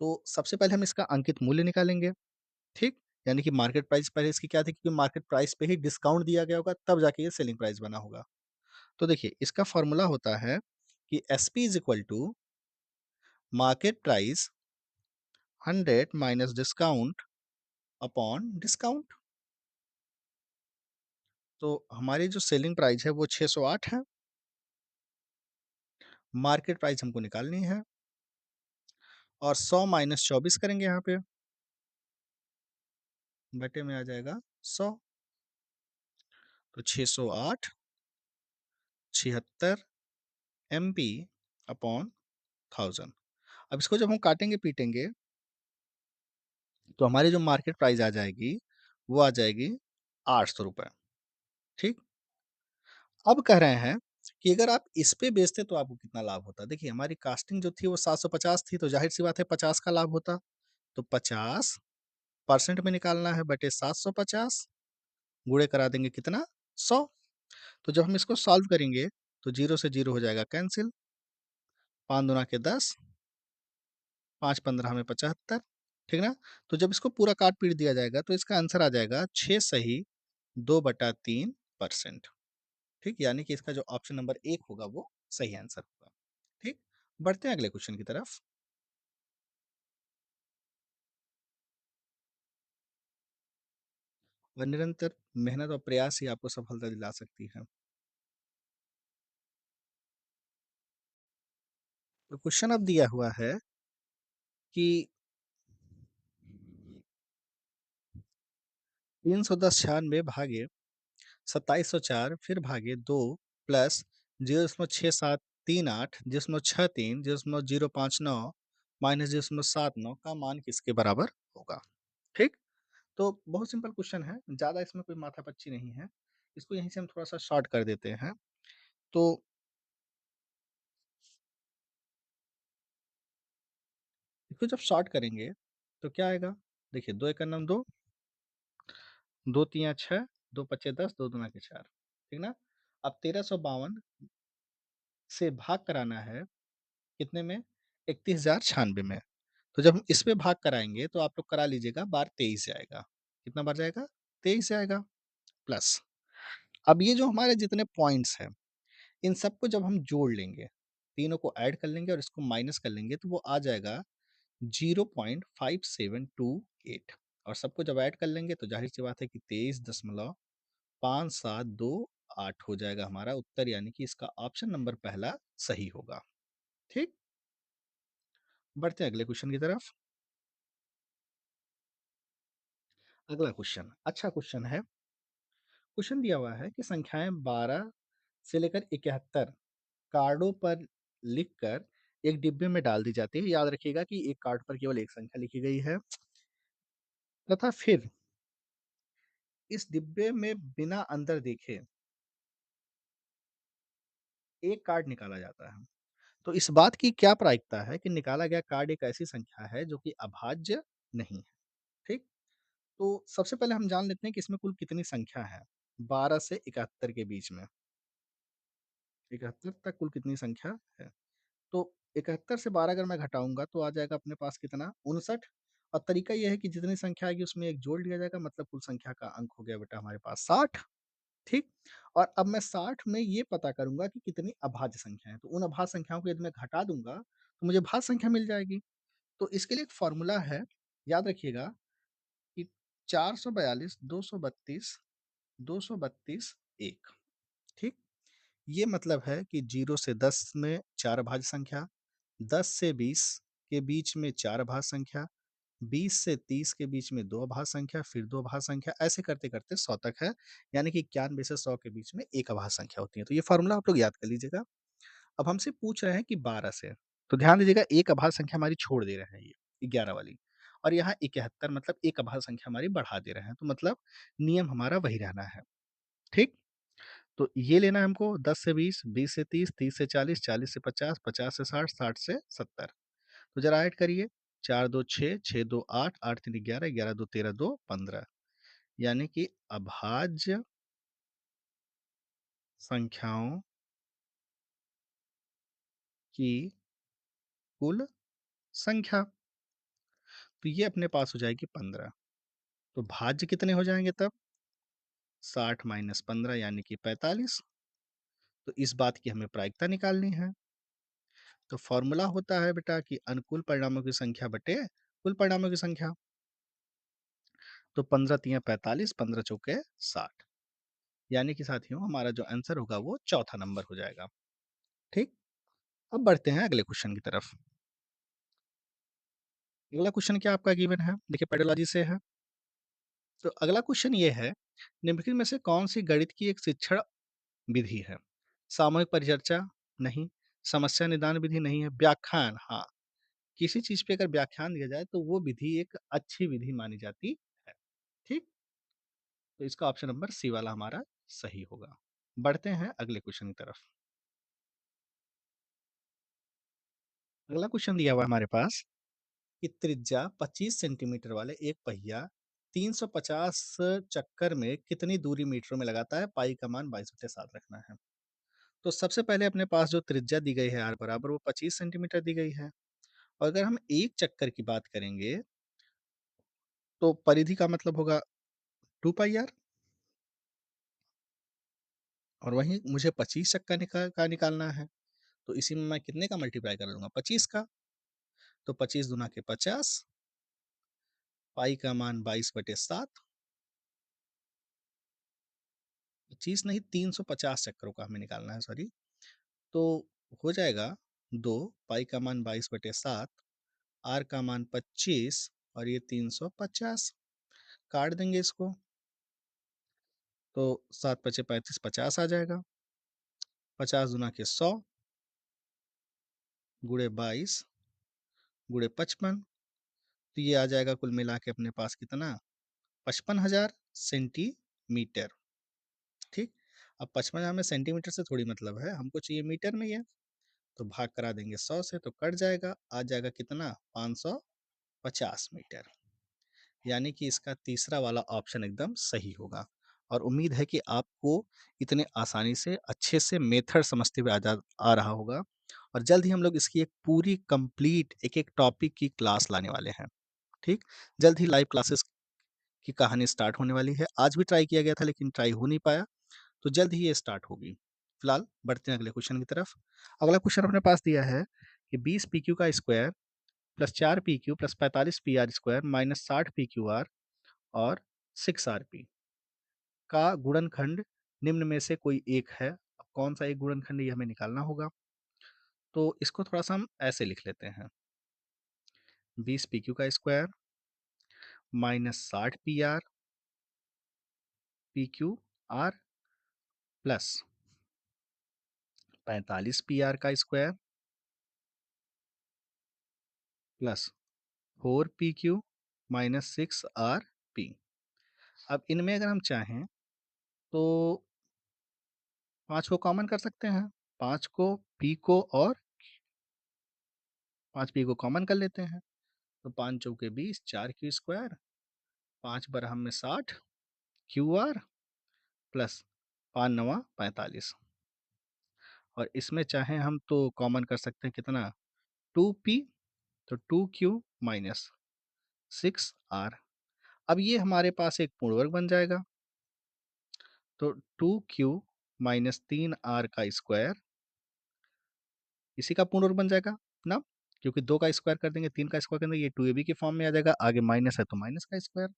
तो सबसे पहले हम इसका अंकित मूल्य निकालेंगे, ठीक? यानी कि मार्केट प्राइस पहले इसकी क्या थी, क्योंकि मार्केट प्राइस पे ही डिस्काउंट दिया गया होगा तब जाके ये सेलिंग प्राइस बना होगा। तो देखिए, इसका फ़ॉर्मूला होता है कि SP is equal to market price 100 minus discount upon discount. तो हमारी जो सेलिंग प्राइस है वो 608 है, मार्केट प्राइस हमको निकालनी है और 100 माइनस 24 करेंगे यहाँ पे, बटे में आ जाएगा 100, तो 608 76 एमपी अपॉन 1000। अब इसको जब हम काटेंगे पीटेंगे तो हमारी जो मार्केट प्राइस आ जाएगी वो आ जाएगी 800 रुपये। ठीक, अब कह रहे हैं कि अगर आप इस पे बेचते तो आपको कितना लाभ होता। देखिए हमारी कास्टिंग जो थी वो 750 थी, तो जाहिर सी बात है 50 का लाभ होता। तो 50% में निकालना है बटे 750, गुणे करा देंगे कितना, 100। तो जब हम इसको सॉल्व करेंगे तो जीरो से जीरो हो जाएगा कैंसिल, 5 दूना के 10, 5 15 में 75, ठीक ना। तो जब इसको पूरा काट पीट दिया जाएगा तो इसका आंसर आ जाएगा 6 सही 2/3%। ठीक, यानी कि इसका जो ऑप्शन नंबर 1 होगा वो सही आंसर होगा। ठीक, बढ़ते हैं अगले क्वेश्चन की तरफ। और निरंतर मेहनत और प्रयास ही आपको सफलता दिला सकती है। तो क्वेश्चन अब दिया हुआ है कि 310 96 भागे 2704 फिर भागे 2 प्लस 0.6738 0.63 0.059 माइनस 0.79 का मान किसके बराबर होगा। ठीक, तो बहुत सिंपल क्वेश्चन है, ज़्यादा इसमें कोई माथापच्ची नहीं है। इसको यहीं से हम थोड़ा सा शॉर्ट कर देते हैं। तो इसको जब शॉर्ट करेंगे तो क्या आएगा, देखिए 2 एकम नम 2, 2 तिया 6, 2 पचे 10, 2 दूना के 4, ठीक ना। अब 1352 से भाग कराना है कितने में, 31,096 में। तो जब हम इस पे भाग कराएंगे तो आप लोग करा लीजिएगा, बार 23 जाएगा। कितना बार जाएगा, 23 जाएगा। प्लस अब ये जो हमारे जितने पॉइंट्स हैं इन सबको जब हम जोड़ लेंगे, तीनों को ऐड कर लेंगे और इसको माइनस कर लेंगे तो वो आ जाएगा 0.5728, और सबको जब ऐड कर लेंगे तो जाहिर सी बात है कि 23.5728 हो जाएगा हमारा उत्तर, यानी कि इसका ऑप्शन नंबर पहला सही होगा। ठीक, बढ़ते हैं अगले क्वेश्चन की तरफ। अगला क्वेश्चन अच्छा क्वेश्चन है। क्वेश्चन दिया हुआ है कि संख्याएं 12 से लेकर 71 कार्डों पर लिखकर एक डिब्बे में डाल दी जाती है। याद रखिएगा कि एक कार्ड पर केवल एक संख्या लिखी गई है तथा फिर इस डिब्बे में बिना अंदर देखे एक कार्ड निकाला जाता है। तो इस बात की क्या प्रायिकता है कि निकाला गया कार्ड एक ऐसी संख्या है जो कि अभाज्य नहीं है। ठीक, तो सबसे पहले हम जान लेते हैं कि इसमें कुल कितनी संख्या है 12 से 71 के बीच में। 71 तक कुल कितनी संख्या है, तो 71 से 12 अगर मैं घटाऊंगा तो आ जाएगा अपने पास कितना, 59। और तरीका यह है कि जितनी संख्या आएगी उसमें एक जोड़ लिया जाएगा, मतलब कुल संख्या का अंक हो गया बेटा हमारे पास 60। ठीक, और अब मैं 60 में ये पता करूंगा कि कितनी अभाज्य संख्या है, तो उन अभाज्य संख्याओं को यदि मैं घटा दूंगा तो मुझे भाज्य संख्या मिल जाएगी। तो इसके लिए एक फॉर्मूला है, याद रखिएगा कि 442 232 232 1। ठीक, ये मतलब है कि 0 से 10 में 4 अभाज्य संख्या, 10 से 20 के बीच में 4 अभाज्य संख्या, 20 से 30 के बीच में 2 अभाज्य संख्या, फिर 2 अभाज्य संख्या, ऐसे करते-करते 100 तक है। यानी कि 91 से 100 के बीच में 1 अभाज्य संख्या होती है। तो ये फ़ॉर्मूला आप लोग याद कर लीजिएगा। अब हमसे पूछ रहे हैं कि 12 से, तो ध्यान दीजिएगा 1 अभाज्य संख्या हमारी छोड़ दे रहे हैं ये 11 वाली, और यहाँ 71 मतलब 1 अभाज्य संख्या हमारी बढ़ा दे रहे हैं। तो मतलब नियम हमारा वही रहना है। ठीक? तो ये लेना है हमको 10 से 20, 20 से 30, 30 से 40, 40 से 50, 50 से 60, 60 से 70। तो जरा ऐड करिए, 4 2 6, 6 2 8, 8 3 11, 11 2 13, 2 15, यानी कि अभाज्य संख्याओं की कुल संख्या, तो ये अपने पास हो जाएगी 15। तो भाज्य कितने हो जाएंगे तब, 60 माइनस 15 यानी कि 45। तो इस बात की हमें प्रायिकता निकालनी है। तो फॉर्मूला होता है बेटा कि अनुकूल परिणामों की संख्या बटे कुल परिणामों की संख्या। तो 15 तिया 45, 15 चौके 60। यानी कि साथियों हमारा जो आंसर होगा वो चौथा नंबर हो जाएगा। ठीक? अब बढ़ते हैं अगले क्वेश्चन की तरफ। अगला क्वेश्चन क्या आपका गिवन है? देखिए पेडोलॉजी से है। तो अगला क्वेश्चन ये है, निम्नलिखित में से कौन-सी गणित की एक शिक्षण विधि है? सामूहिक परिचर्चा? नहीं। समस्या निदान विधि? नहीं है। व्याख्यान? हाँ। किसी चीज़ पे अगर व्याख्यान दिया जाए तो वो विधि एक अच्छी विधि मानी जाती है। ठीक? तो इसका ऑप्शन नंबर सी वाला हमारा सही होगा। बढ़ते हैं अगले क्वेश्चन की तरफ। अगला क्वेश्चन दिया हुआ है हमारे पास कि त्रिज्या 25 सेंटीमीटर वाले एक पहिया 350 चक्कर में कितनी दूरी मीटरों में लगाता है? पाई का मान 22/7 रखना है। तो सबसे पहले अपने पास जो त्रिज्या दी गई है r बराबर वो 25 सेंटीमीटर दी गई है। और अगर हम एक चक्कर की बात करेंगे तो परिधि का मतलब होगा 2 पाई r, और वहीं मुझे 25 चक्कर निकालना है। तो इसी में मैं कितने का मल्टीप्लाई कर लूँगा? 25 का। तो 25 दूना के 50, पाई का मान 22/7, 25 नहीं 350 चक्करों का हमें निकालना है, सॉरी। तो हो जाएगा 2, पाई का मान 22/7, आर का मान 25 और ये 350। काट देंगे इसको तो 7 पचे 35, 50 आ जाएगा। 50 दूना के 100 गुणे 22 गुणे 55, तो ये आ जाएगा कुल मिला के अपने पास कितना? 55,000 सेंटीमीटर। ठीक? अब 55,000 में सेंटीमीटर से थोड़ी मतलब है, हमको चाहिए मीटर में ही है। तो भाग करा देंगे 100 से तो कट जाएगा, आ जाएगा कितना? 550 मीटर। यानी कि इसका तीसरा वाला ऑप्शन एकदम सही होगा। और उम्मीद है कि आपको इतने आसानी से अच्छे से मेथड समझते हुए आ रहा होगा। और जल्द ही हम लोग इसकी एक पूरी कंप्लीट एक-एक टॉपिक की क्लास लाने वाले हैं। ठीक? जल्द ही लाइव क्लासेस की कहानी स्टार्ट होने वाली है। आज भी ट्राई किया गया था लेकिन ट्राई हो नहीं पाया, तो जल्द ही ये स्टार्ट होगी। फिलहाल बढ़ते हैं अगले क्वेश्चन की तरफ। अगला क्वेश्चन अपने पास दिया है कि 20 पीक्यू का square plus 4 PQ plus 45 PR square minus 60 PQR और 6 आरपी का गुणनखंड निम्न में से कोई एक है। अब कौन सा एक गुणनखंड ये हमें निकालना होगा। तो इसको थोड़ा सा हम ऐसे लिख लेते हैं, 20 पीक्यू का square minus 60 PQ R plus 45 PR का square plus 4 PQ minus 6 R P. अब इनमें अगर हम चाहें तो 5 को कॉमन कर सकते हैं। 5 को पी को और 5 पी को कॉमन कर लेते हैं। तो 5 चौके 20, 4 क्यू स्क्वायर, 5 बरहम में 60 क्यू आर प्लस 5 नवा 45। और इसमें चाहें हम तो कॉमन कर सकते हैं कितना? 2 पी, तो 2 क्यू माइनस 6 आर। अब ये हमारे पास एक पूर्ण वर्ग बन जाएगा। तो 2 क्यू माइनस 3 आर का स्क्वायर इसी का पूर्ण वर्ग बन जाएगा ना, क्योंकि 2 का स्क्वायर कर देंगे, 3 का स्क्वायर कर देंगे, ये 2ab के फॉर्म में आ जाएगा। आगे माइनस है तो माइनस का स्क्वायर,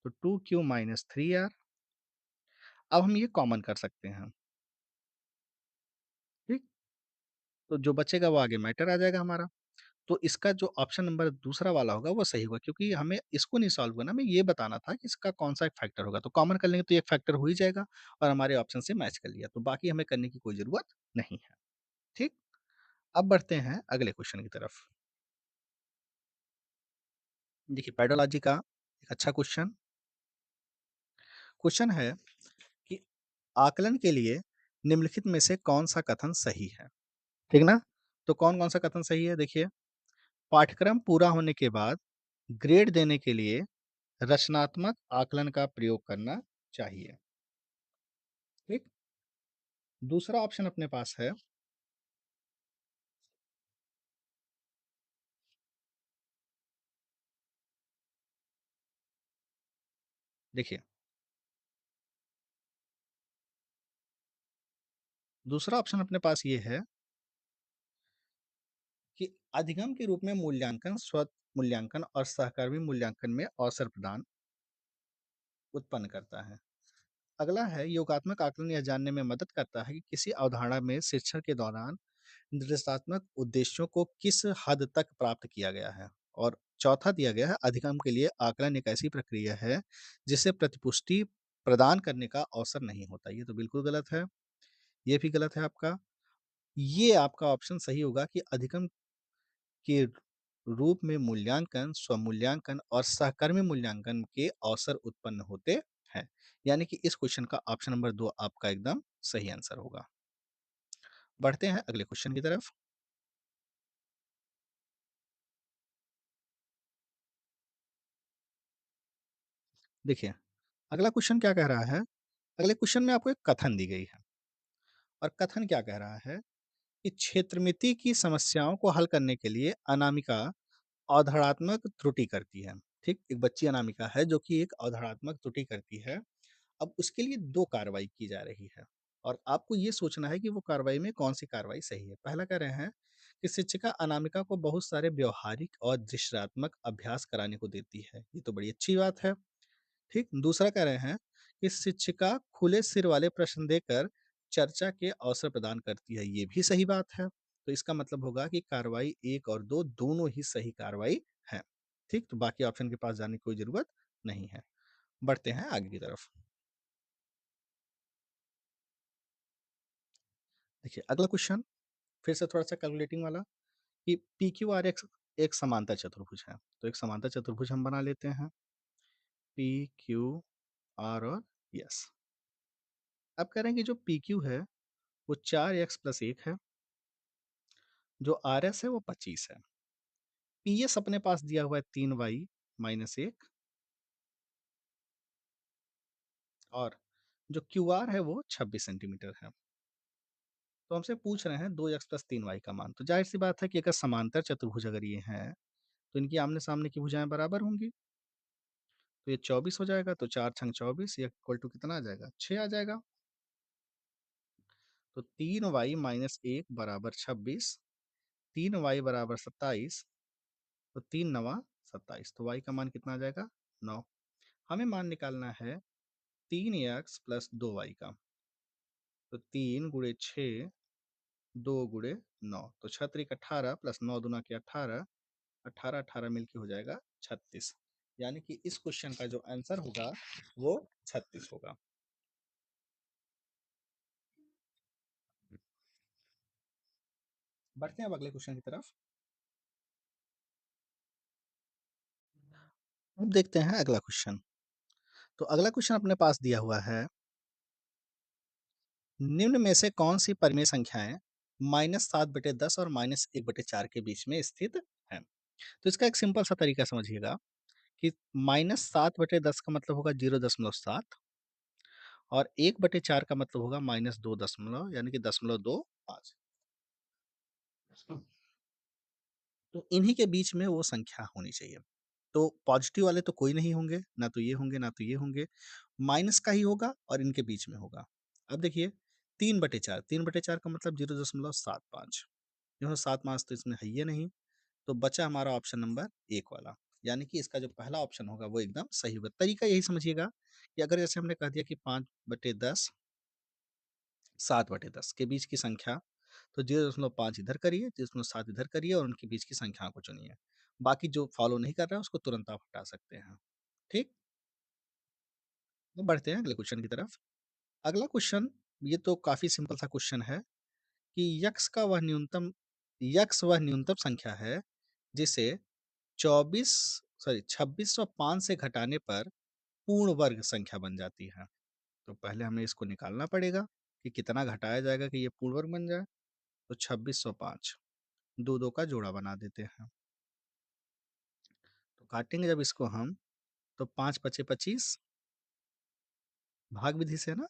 तो 2q माइनस 3r। अब हम ये कॉमन कर सकते हैं। ठीक? तो जो बचेगा वो आगे मैटर आ जाएगा हमारा। तो इसका जो ऑप्शन नंबर दूसरा वाला होगा वो सही होगा, क्योंकि हमें इसको नहीं सॉल्व करना, हमें ये बताना था कि इसका कौन-सा एक फैक्टर होगा। तो कॉमन कर लेंगे तो एक फैक्टर हो ही जाएगा और हमारे ऑप्शन से मैच कर लिया। तो बाकी हमें करने की कोई ज़रूरत नहीं है। ठीक? अब बढ़ते हैं अगले क्वेश्चन की तरफ। देखिए पेडोलॉजी का एक अच्छा क्वेश्चन। क्वेश्चन है कि आकलन के लिए निम्नलिखित में से कौन-सा कथन सही है? ठीक ना? तो कौन-कौन सा कथन सही है देखिए, पाठ्यक्रम पूरा होने के बाद ग्रेड देने के लिए रचनात्मक आकलन का प्रयोग करना चाहिए। ठीक? दूसरा ऑप्शन अपने पास है, देखिए, दूसरा ऑप्शन अपने पास ये है कि अधिगम के रूप में मूल्यांकन, स्वत मूल्यांकन और सहकर्मी मूल्यांकन में अवसर प्रदान उत्पन्न करता है। अगला है योगात्मक आकलन यह जानने में मदद करता है कि किसी अवधारणा में शिक्षण के दौरान निर्देशात्मक उद्देश्यों को किस हद तक प्राप्त किया गया है। और चौथा दिया गया है अधिगम के लिए आकलन एक ऐसी प्रक्रिया है जिसे प्रतिपुष्टि प्रदान करने का अवसर नहीं होता। ये तो बिल्कुल गलत है, ये भी गलत है आपका। ये आपका ऑप्शन सही होगा कि अधिगम के रूप में मूल्यांकन, स्वमूल्यांकन और सहकर्मी मूल्यांकन के अवसर उत्पन्न होते हैं। यानी कि इस क्वेश्चन का ऑप्शन नंबर 2 आपका एकदम सही आंसर होगा। बढ़ते हैं अगले क्वेश्चन की तरफ। देखिए, अगला क्वेश्चन क्या कह रहा है? अगले क्वेश्चन में आपको एक कथन दी गई है और कथन क्या कह रहा है कि क्षेत्रमिति की समस्याओं को हल करने के लिए अनामिका अवधारणात्मक त्रुटि करती है। ठीक? एक बच्ची अनामिका है जो कि एक अवधारणात्मक त्रुटि करती है। अब उसके लिए 2 कार्रवाई की जा रही है और आपको ये सोचना है कि वो कार्रवाई में कौन-सी कार्रवाई सही है। पहला कह रहे हैं कि शिक्षिका अनामिका को बहुत सारे व्यावहारिक और दृश्यात्मक अभ्यास कराने को देती है। ये तो बड़ी अच्छी बात है। ठीक? दूसरा कह रहे हैं कि शिक्षिका खुले सिर वाले प्रश्न देकर चर्चा के अवसर प्रदान करती है। ये भी सही बात है। तो इसका मतलब होगा कि कार्रवाई 1 और 2 दोनों ही सही कार्रवाई हैं। ठीक? तो बाकी ऑप्शन के पास जाने की कोई ज़रूरत नहीं है। बढ़ते हैं आगे की तरफ। देखिए अगला क्वेश्चन फिर से थोड़ा-सा कैलकुलेटिंग वाला कि PQRX एक समांतर चतुर्भुज है। तो एक समांतर चतुर्भुज हम बना लेते हैं। PQR और S। अब कह रहे हैं कि जो PQ है वो 4x प्लस 1 है, जो RS है वो 25 है। PS अपने पास दिया हुआ है 3y माइनस 1 और जो QR है वो 26 सेंटीमीटर है। तो हमसे पूछ रहे हैं 2x प्लस 3y का मान। तो ज़ाहिर-सी बात है कि अगर समांतर चतुर्भुज अगर ये हैं, तो इनकी आमने-सामने की भुजाएँ बराबर होंगी। तो ये 24 हो जाएगा, तो 4 छंग 24 ये इक्वल टू कितना आ जाएगा? 6 आ जाएगा। तो 3y माइनस 1 बराबर 26, 3y बराबर 27, तो 3 नवा 27, तो y का मान कितना आ जाएगा? 9। हमें मान निकालना है 3x प्लस 2y का। तो 3 गुणे 6, 2 गुणे 9, तो 6 त्रिक 18 प्लस 9 दूना के 18, 18, 18 मिलके हो जाएगा 36। यानी कि इस क्वेश्चन का जो आंसर होगा वो 36 होगा। बढ़ते हैं अब अगले क्वेश्चन की तरफ। अब देखते हैं अगला क्वेश्चन। तो अगला क्वेश्चन अपने पास दिया हुआ है, निम्न में से कौन सी परिमेय संख्याएं -7/10 और -1/4 के बीच में स्थित है? तो इसका एक सिंपल सा तरीका समझिएगा कि -7/10 का मतलब होगा 0.7 और 1/4 का मतलब होगा -2 दशमलव यानी कि 0.25। तो इन्हीं के बीच में वो संख्या होनी चाहिए। तो पॉजिटिव वाले तो कोई नहीं होंगे, ना तो ये होंगे, ना तो ये होंगे। माइनस का ही होगा और इनके बीच में होगा। अब देखिए 3/4, 3/4 का मतलब 0.75। 0.75 तो इसमें है ही नहीं, तो बचा हमारा ऑप्शन नंबर 1 वाला। यानी कि इसका जो पहला ऑप्शन होगा वो एकदम सही होगा। तरीका यही समझिएगा कि अगर जैसे हमने कह दिया कि 5/10, 7/10 के बीच की संख्या, तो 0.5 इधर करिए, 0.7 इधर करिए और उनके बीच की संख्याओं को चुनिए। बाकी जो फॉलो नहीं कर रहा है उसको तुरंत आप हटा सकते हैं। ठीक? तो बढ़ते हैं अगले क्वेश्चन की तरफ। अगला क्वेश्चन ये तो काफ़ी सिंपल सा क्वेश्चन है कि यक्स वह न्यूनतम संख्या है जिसे 2605 से घटाने पर पूर्ण वर्ग संख्या बन जाती है। तो पहले हमें इसको निकालना पड़ेगा कि कितना घटाया जाएगा कि ये पूर्ण वर्ग बन जाए। तो 2605 दो का जोड़ा बना देते हैं। तो काटेंगे जब इसको हम तो 5 पचे 25 भाग विधि से ना,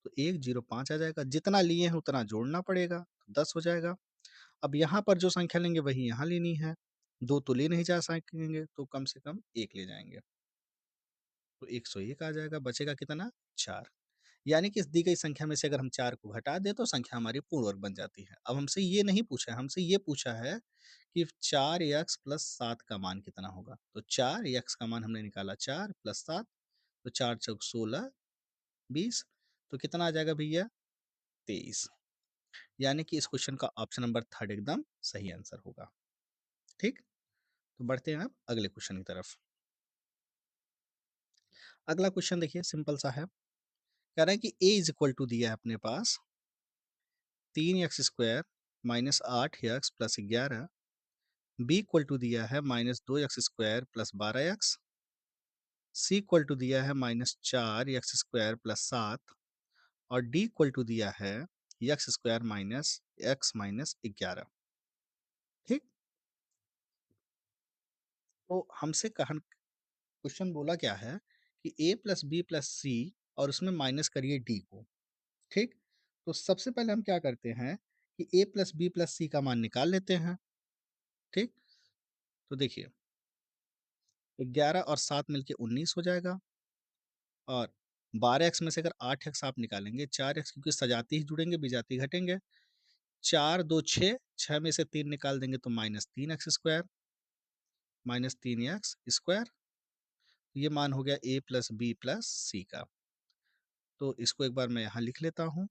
तो 105 आ जाएगा। जितना लिए हैं उतना जोड़ना पड़ेगा, तो 10 हो जाएगा। अब यहाँ पर जो संख्या लेंगे वही यहाँ लेनी है। 2 तो ले नहीं जा सकेंगे, तो कम से कम 1 ले जाएँगे। तो 101 आ जाएगा, बचेगा कितना? 4। यानी कि इस दी गई संख्या में से अगर हम 4 को घटा दें तो संख्या हमारी पूर्ण वर्ग बन जाती है। अब हमसे ये नहीं पूछा है, हमसे ये पूछा है कि 4x प्लस 7 का मान कितना होगा? तो 4 x का मान हमने निकाला 4 प्लस 7, तो 4 चौक 16 20, तो कितना आ जाएगा भैया? 23। यानी कि इस क्वेश्चन का ऑप्शन नंबर थर्ड एकदम सही आंसर होगा। ठीक, तो बढ़ते हैं अब अगले क्वेश्चन की तरफ। अगला क्वेश्चन देखिए सिंपल सा है, कह रहा है कि a इज इक्वल टू दिया है अपने पास 3x² minus 8x plus 11, b equal to दिया है -2x² plus 12x, c equal to दिया है -4x² प्लस 7 और d इक्वल टू दिया है x² माइनस x माइनस 11। ठीक, तो हमसे कहन क्वेश्चन बोला क्या है कि a प्लस बी प्लस सी और उसमें माइनस करिए d को। ठीक, तो सबसे पहले हम क्या करते हैं कि a प्लस बी प्लस सी का मान निकाल लेते हैं। ठीक, तो देखिए 11 और 7 मिलके 19 हो जाएगा और 12x में से अगर 8x आप निकालेंगे, 4x क्योंकि सजाती ही जुड़ेंगे विजाती घटेंगे, 4 2 6, 6 में से 3 निकाल देंगे तो -3x² माइनस 3x², ये मान हो गया a प्लस बी प्लस सी का। तो इसको एक बार मैं यहाँ लिख लेता हूँ।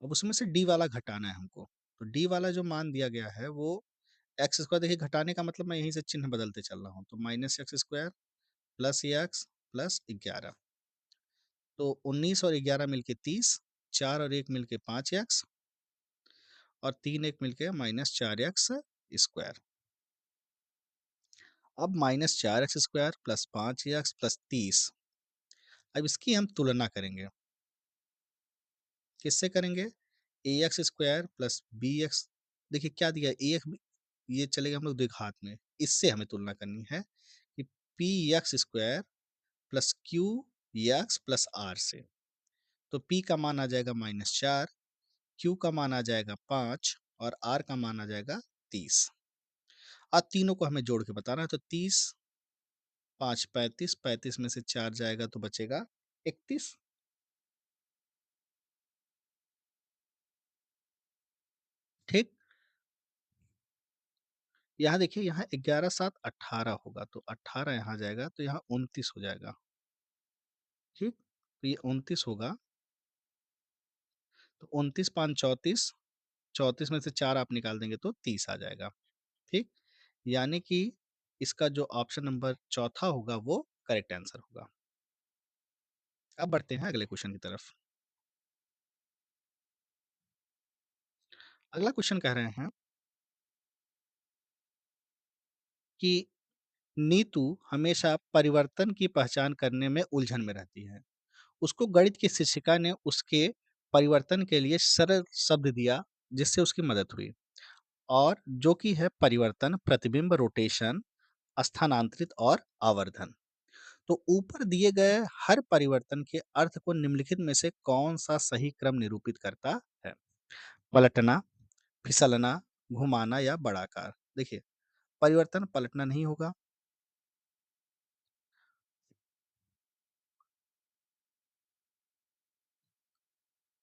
अब उसमें से d वाला घटाना है हमको, तो d वाला जो मान दिया गया है वो x², देखिए घटाने का मतलब मैं यहीं से चिन्ह बदलते चल रहा हूँ, तो -x² प्लस x प्लस 11, तो 19 और 11 मिलके 30, 4 और 1 मिलके 5x और 3 1 मिलके -4x²। अब -4x² प्लस 5x प्लस 30, अब इसकी हम तुलना करेंगे, किससे करेंगे? ax² प्लस bx, देखिए क्या दिया है ये चलेगा हम लोग द्विघात में, इससे हमें तुलना करनी है कि px² plus qx plus r से, तो p का मान आ जाएगा -4, q का मान आ जाएगा 5 और r का मान आ जाएगा 30। अब तीनों को हमें जोड़ के बताना है, तो 30 5 35, 35 में से 4 जाएगा तो बचेगा 31। ठीक, यहाँ देखिए यहाँ 11 7 18 होगा, तो 18 यहाँ जाएगा तो यहाँ 29 हो जाएगा। ठीक, तो ये 29 होगा, तो 29 5 34, 34 में से 4 आप निकाल देंगे तो 30 आ जाएगा। ठीक, यानी कि इसका जो ऑप्शन नंबर चौथा होगा वो करेक्ट आंसर होगा। अब बढ़ते हैं अगले क्वेश्चन की तरफ। अगला क्वेश्चन कह रहे हैं कि नीतू हमेशा परिवर्तन की पहचान करने में उलझन में रहती है। उसको गणित की शिक्षिका ने उसके परिवर्तन के लिए सरल शब्द दिया जिससे उसकी मदद हुई, और जो कि है परिवर्तन, प्रतिबिंब, रोटेशन, स्थानांतरित और आवर्धन। तो ऊपर दिए गए हर परिवर्तन के अर्थ को निम्नलिखित में से कौन सा सही क्रम निरूपित करता है? पलटना, फिसलना, घुमाना या बड़ाकार। देखिए परिवर्तन पलटना नहीं होगा।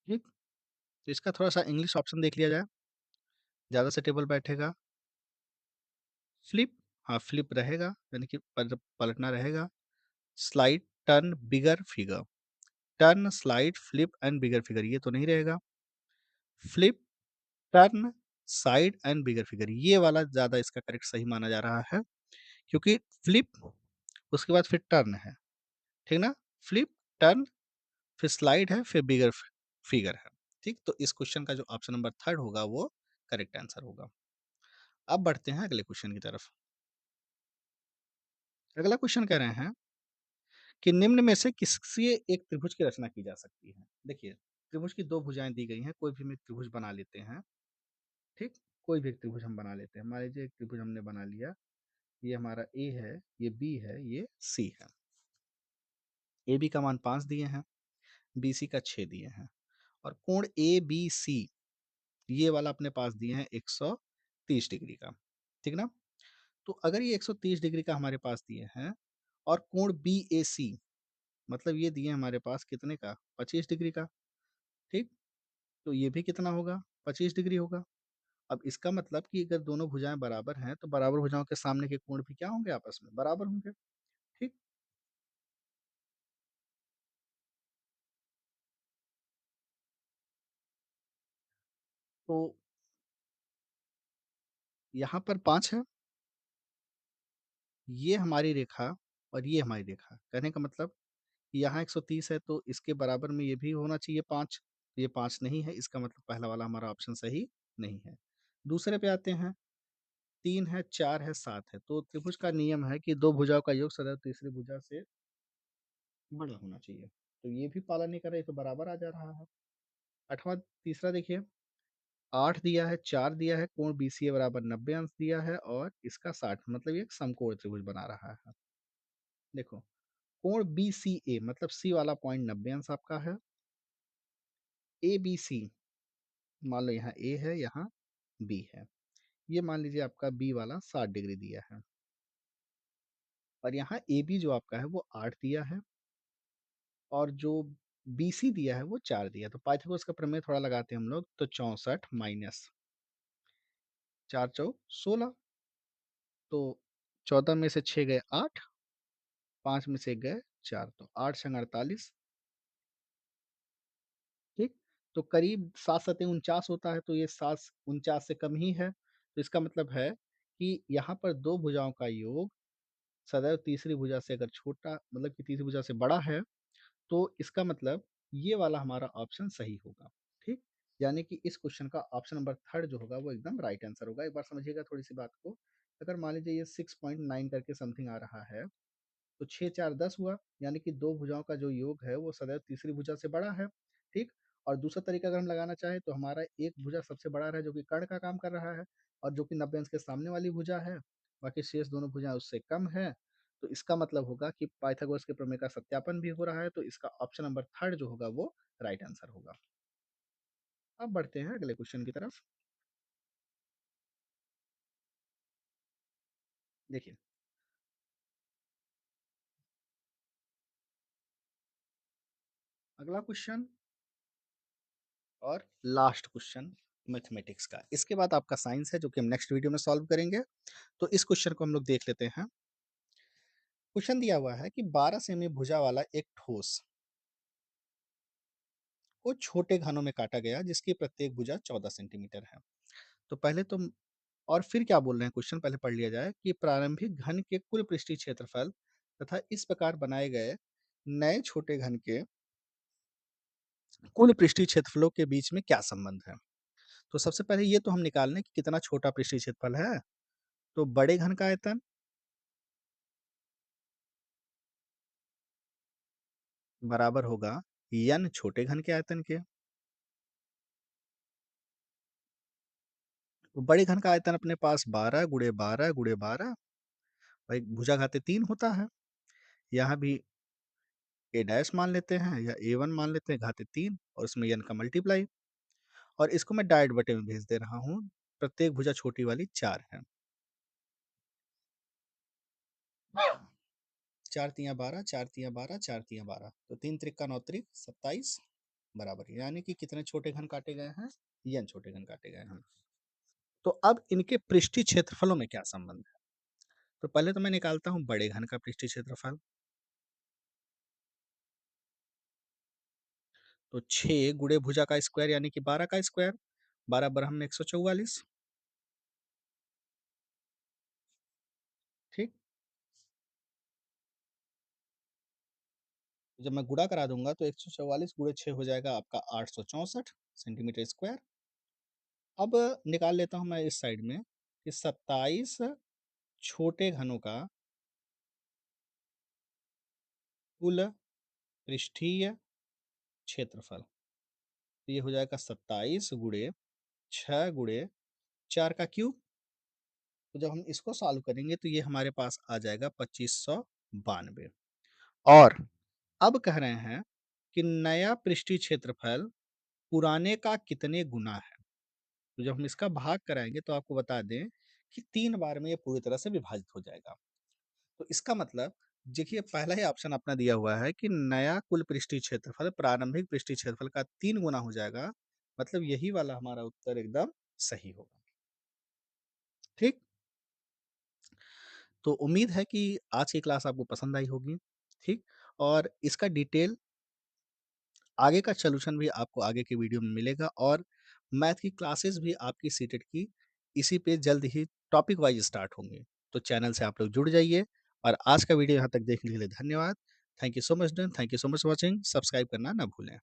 ठीक, तो इसका थोड़ा सा इंग्लिश ऑप्शन देख लिया जाए, ज्यादा से टेबल बैठेगा। फ्लिप, हाँ फ्लिप रहेगा, यानी कि पलटना रहेगा। Slide, turn, bigger figure, turn slide flip and bigger figure, ये तो नहीं रहेगा। Flip, turn, side and bigger figure, ये वाला ज्यादा इसका करेक्ट सही माना जा रहा है, क्योंकि फ्लिप उसके बाद फिर टर्न है, ठीक ना, फ्लिप, टर्न, फिर स्लाइड है, फिर बिगर फिगर है। ठीक, तो इस क्वेश्चन का जो ऑप्शन नंबर थर्ड होगा वो करेक्ट आंसर होगा। अब बढ़ते हैं अगले क्वेश्चन की तरफ। अगला क्वेश्चन कह रहे हैं कि निम्न में से किससे एक त्रिभुज की रचना की जा सकती है? देखिए त्रिभुज की दो भुजाएं दी गई हैं, कोई भी हम एक त्रिभुज बना लेते हैं। ठीक, कोई भी एक त्रिभुज हम बना लेते हैं, मान लीजिए एक त्रिभुज हमने बना लिया, ये हमारा ए है, ये बी है, ये सी है। ए बी का मान 5 दिए हैं, बी सी का 6 दिए हैं, और कोण ए बी सी ये वाला अपने पास दिए हैं 130 डिग्री का। ठीक ना, तो अगर ये 130 डिग्री का हमारे पास दिए हैं और कोण बी ए सी मतलब ये दिए हमारे पास कितने का, 25 डिग्री का। ठीक, तो ये भी कितना होगा, 25 डिग्री होगा। अब इसका मतलब कि अगर दोनों भुजाएं बराबर हैं तो बराबर भुजाओं के सामने के कोण भी क्या होंगे, आपस में बराबर होंगे। ठीक, तो यहाँ पर 5 है, ये हमारी रेखा और ये हमारी रेखा। कहने का मतलब यहाँ 130 है तो इसके बराबर में ये भी होना चाहिए 5, ये 5 नहीं है, इसका मतलब पहला वाला हमारा ऑप्शन सही नहीं है। दूसरे पे आते हैं, 3 है, 4 है, 7 है, तो त्रिभुज का नियम है कि 2 भुजाओं का योग सदैव तीसरी भुजा से बड़ा होना चाहिए। तो ये भी पालन नहीं कर रहा, ये तो बराबर आ जा रहा है। 8वां तीसरा देखिए, 8 दिया है, 4 दिया है, कोण बीसीए बराबर 90 अंश दिया है और इसका 60, मतलब ये एक समकोण त्रिभुज बना रहा है। देखो, कोण बीसीए मतलब सी वाला पॉइंट 90 अंश आपका है। एबीसी मान लो यहाँ ए है, यहाँ बी है। ये मान लीजिए आपका बी वाला 60 डिग्री दिया है और यहाँ ए बी जो आपका है वो 8 दिया है और जो बी सी दिया है वो 4 दिया है। तो पाइथागोरस का प्रमेय थोड़ा लगाते हैं हम लोग, तो 64 माइनस 4 चौक 16, तो 14 में से 6 गए 8, 5 में से 1 गए 4, तो 8 संग 48, ठीक। तो करीब 7 सते 49 होता है, तो ये 7 49 से कम ही है। तो इसका मतलब है कि यहाँ पर दो भुजाओं का योग सदैव तीसरी भुजा से अगर छोटा, मतलब कि तीसरी भुजा से बड़ा है, तो इसका मतलब ये वाला हमारा ऑप्शन सही होगा, ठीक। यानी कि इस क्वेश्चन का ऑप्शन नंबर थर्ड जो होगा वो एकदम राइट आंसर होगा। एक बार समझिएगा थोड़ी सी बात को। अगर मान लीजिए ये 6.9 करके समथिंग आ रहा है, तो 6 4 10 हुआ, यानी कि दो भुजाओं का जो योग है वो सदैव तीसरी भुजा से बड़ा है, ठीक। और दूसरा तरीका अगर हम लगाना चाहें तो हमारा एक भुजा सबसे बड़ा है जो कि कर्ण का काम कर रहा है और जो कि 90 अंश के सामने वाली भुजा है, बाकी शेष दोनों भुजाएं उससे कम है। तो इसका मतलब होगा कि पाइथागोरस के प्रमेय का सत्यापन भी हो रहा है, तो इसका ऑप्शन नंबर थर्ड जो होगा वो राइट आंसर होगा। अब बढ़ते हैं अगले क्वेश्चन की तरफ। देखिए, अगला क्वेश्चन और लास्ट क्वेश्चन मैथमेटिक्स का, इसके बाद आपका साइंस है जो कि हम नेक्स्ट वीडियो में सॉल्व करेंगे। तो इस क्वेश्चन को हम लोग देख लेते हैं। क्वेश्चन दिया हुआ है कि 12 सेमी भुजा वाला एक ठोस को छोटे घनों में काटा गया जिसकी प्रत्येक भुजा 14 सेंटीमीटर है। तो पहले तो और फिर क्या बोल रहे हैं, क्वेश्चन पहले पढ़ लिया जाए कि प्रारंभिक घन के कुल पृष्ठीय क्षेत्रफल तथा इस प्रकार बनाए गए नए छोटे घन के कुल पृष्ठीय क्षेत्रफलों के बीच में क्या संबंध है। तो सबसे पहले ये तो हम निकाल लें कि कितना छोटा पृष्ठीय क्षेत्रफल है। तो बड़े घन का आयतन बराबर होगा n छोटे घन के आयतन के। तो बड़े घन का आयतन अपने पास 12 गुणे 12 गुणे 12, भाई भुजा घाते 3 होता है। यहाँ भी ए डैश मान लेते हैं या A1 मान लेते हैं घाते 3 और उसमें n का मल्टीप्लाई, और इसको मैं डाइट बटे में भेज दे रहा हूँ। प्रत्येक भुजा छोटी वाली 4 है। 4 तियां 12, 4 तियां 12, 4 तियां 12, तो 3 त्रिका 9 त्रिक 27 बराबर, यानी कि कितने छोटे घन काटे गए हैं, n छोटे घन काटे गए हैं। तो अब इनके पृष्ठीय क्षेत्रफलों में क्या संबंध है। तो पहले तो मैं निकालता हूँ बड़े घन का पृष्ठीय क्षेत्रफल। तो 6 गुणे भुजा का स्क्वायर यानी कि 12 का स्क्वायर, 12 बरहम में 144, ठीक। जब मैं गुणा करा दूंगा तो 144 गुणे 6 हो जाएगा आपका 864 सेंटीमीटर स्क्वायर। अब निकाल लेता हूं मैं इस साइड में कि 27 छोटे घनों का कुल पृष्ठीय क्षेत्रफल, तो ये हो जाएगा 27 गुणे 6 गुणे 4 का क्यूब। तो जब हम इसको सॉल्व करेंगे तो ये हमारे पास आ जाएगा 2592। और अब कह रहे हैं कि नया पृष्ठीय क्षेत्रफल पुराने का कितने गुना है। तो जब हम इसका भाग कराएंगे तो आपको बता दें कि 3 बार में ये पूरी तरह से विभाजित हो जाएगा। तो इसका मतलब देखिए पहला ही ऑप्शन अपना दिया हुआ है कि नया कुल पृष्ठीय क्षेत्रफल प्रारंभिक पृष्ठीय क्षेत्रफल का 3 गुना हो जाएगा, मतलब यही वाला हमारा उत्तर एकदम सही होगा, ठीक। तो उम्मीद है कि आज की क्लास आपको पसंद आई होगी, ठीक। और इसका डिटेल आगे का सॉल्यूशन भी आपको आगे के वीडियो में मिलेगा। और मैथ की क्लासेस भी आपकी सीटेट की इसी पे जल्द ही टॉपिक वाइज़ स्टार्ट होंगी। तो चैनल से आप लोग जुड़ जाइए और आज का वीडियो यहाँ तक देखने के लिए धन्यवाद। Thank you so much done, thank you so much watching, subscribe करना ना भूलें।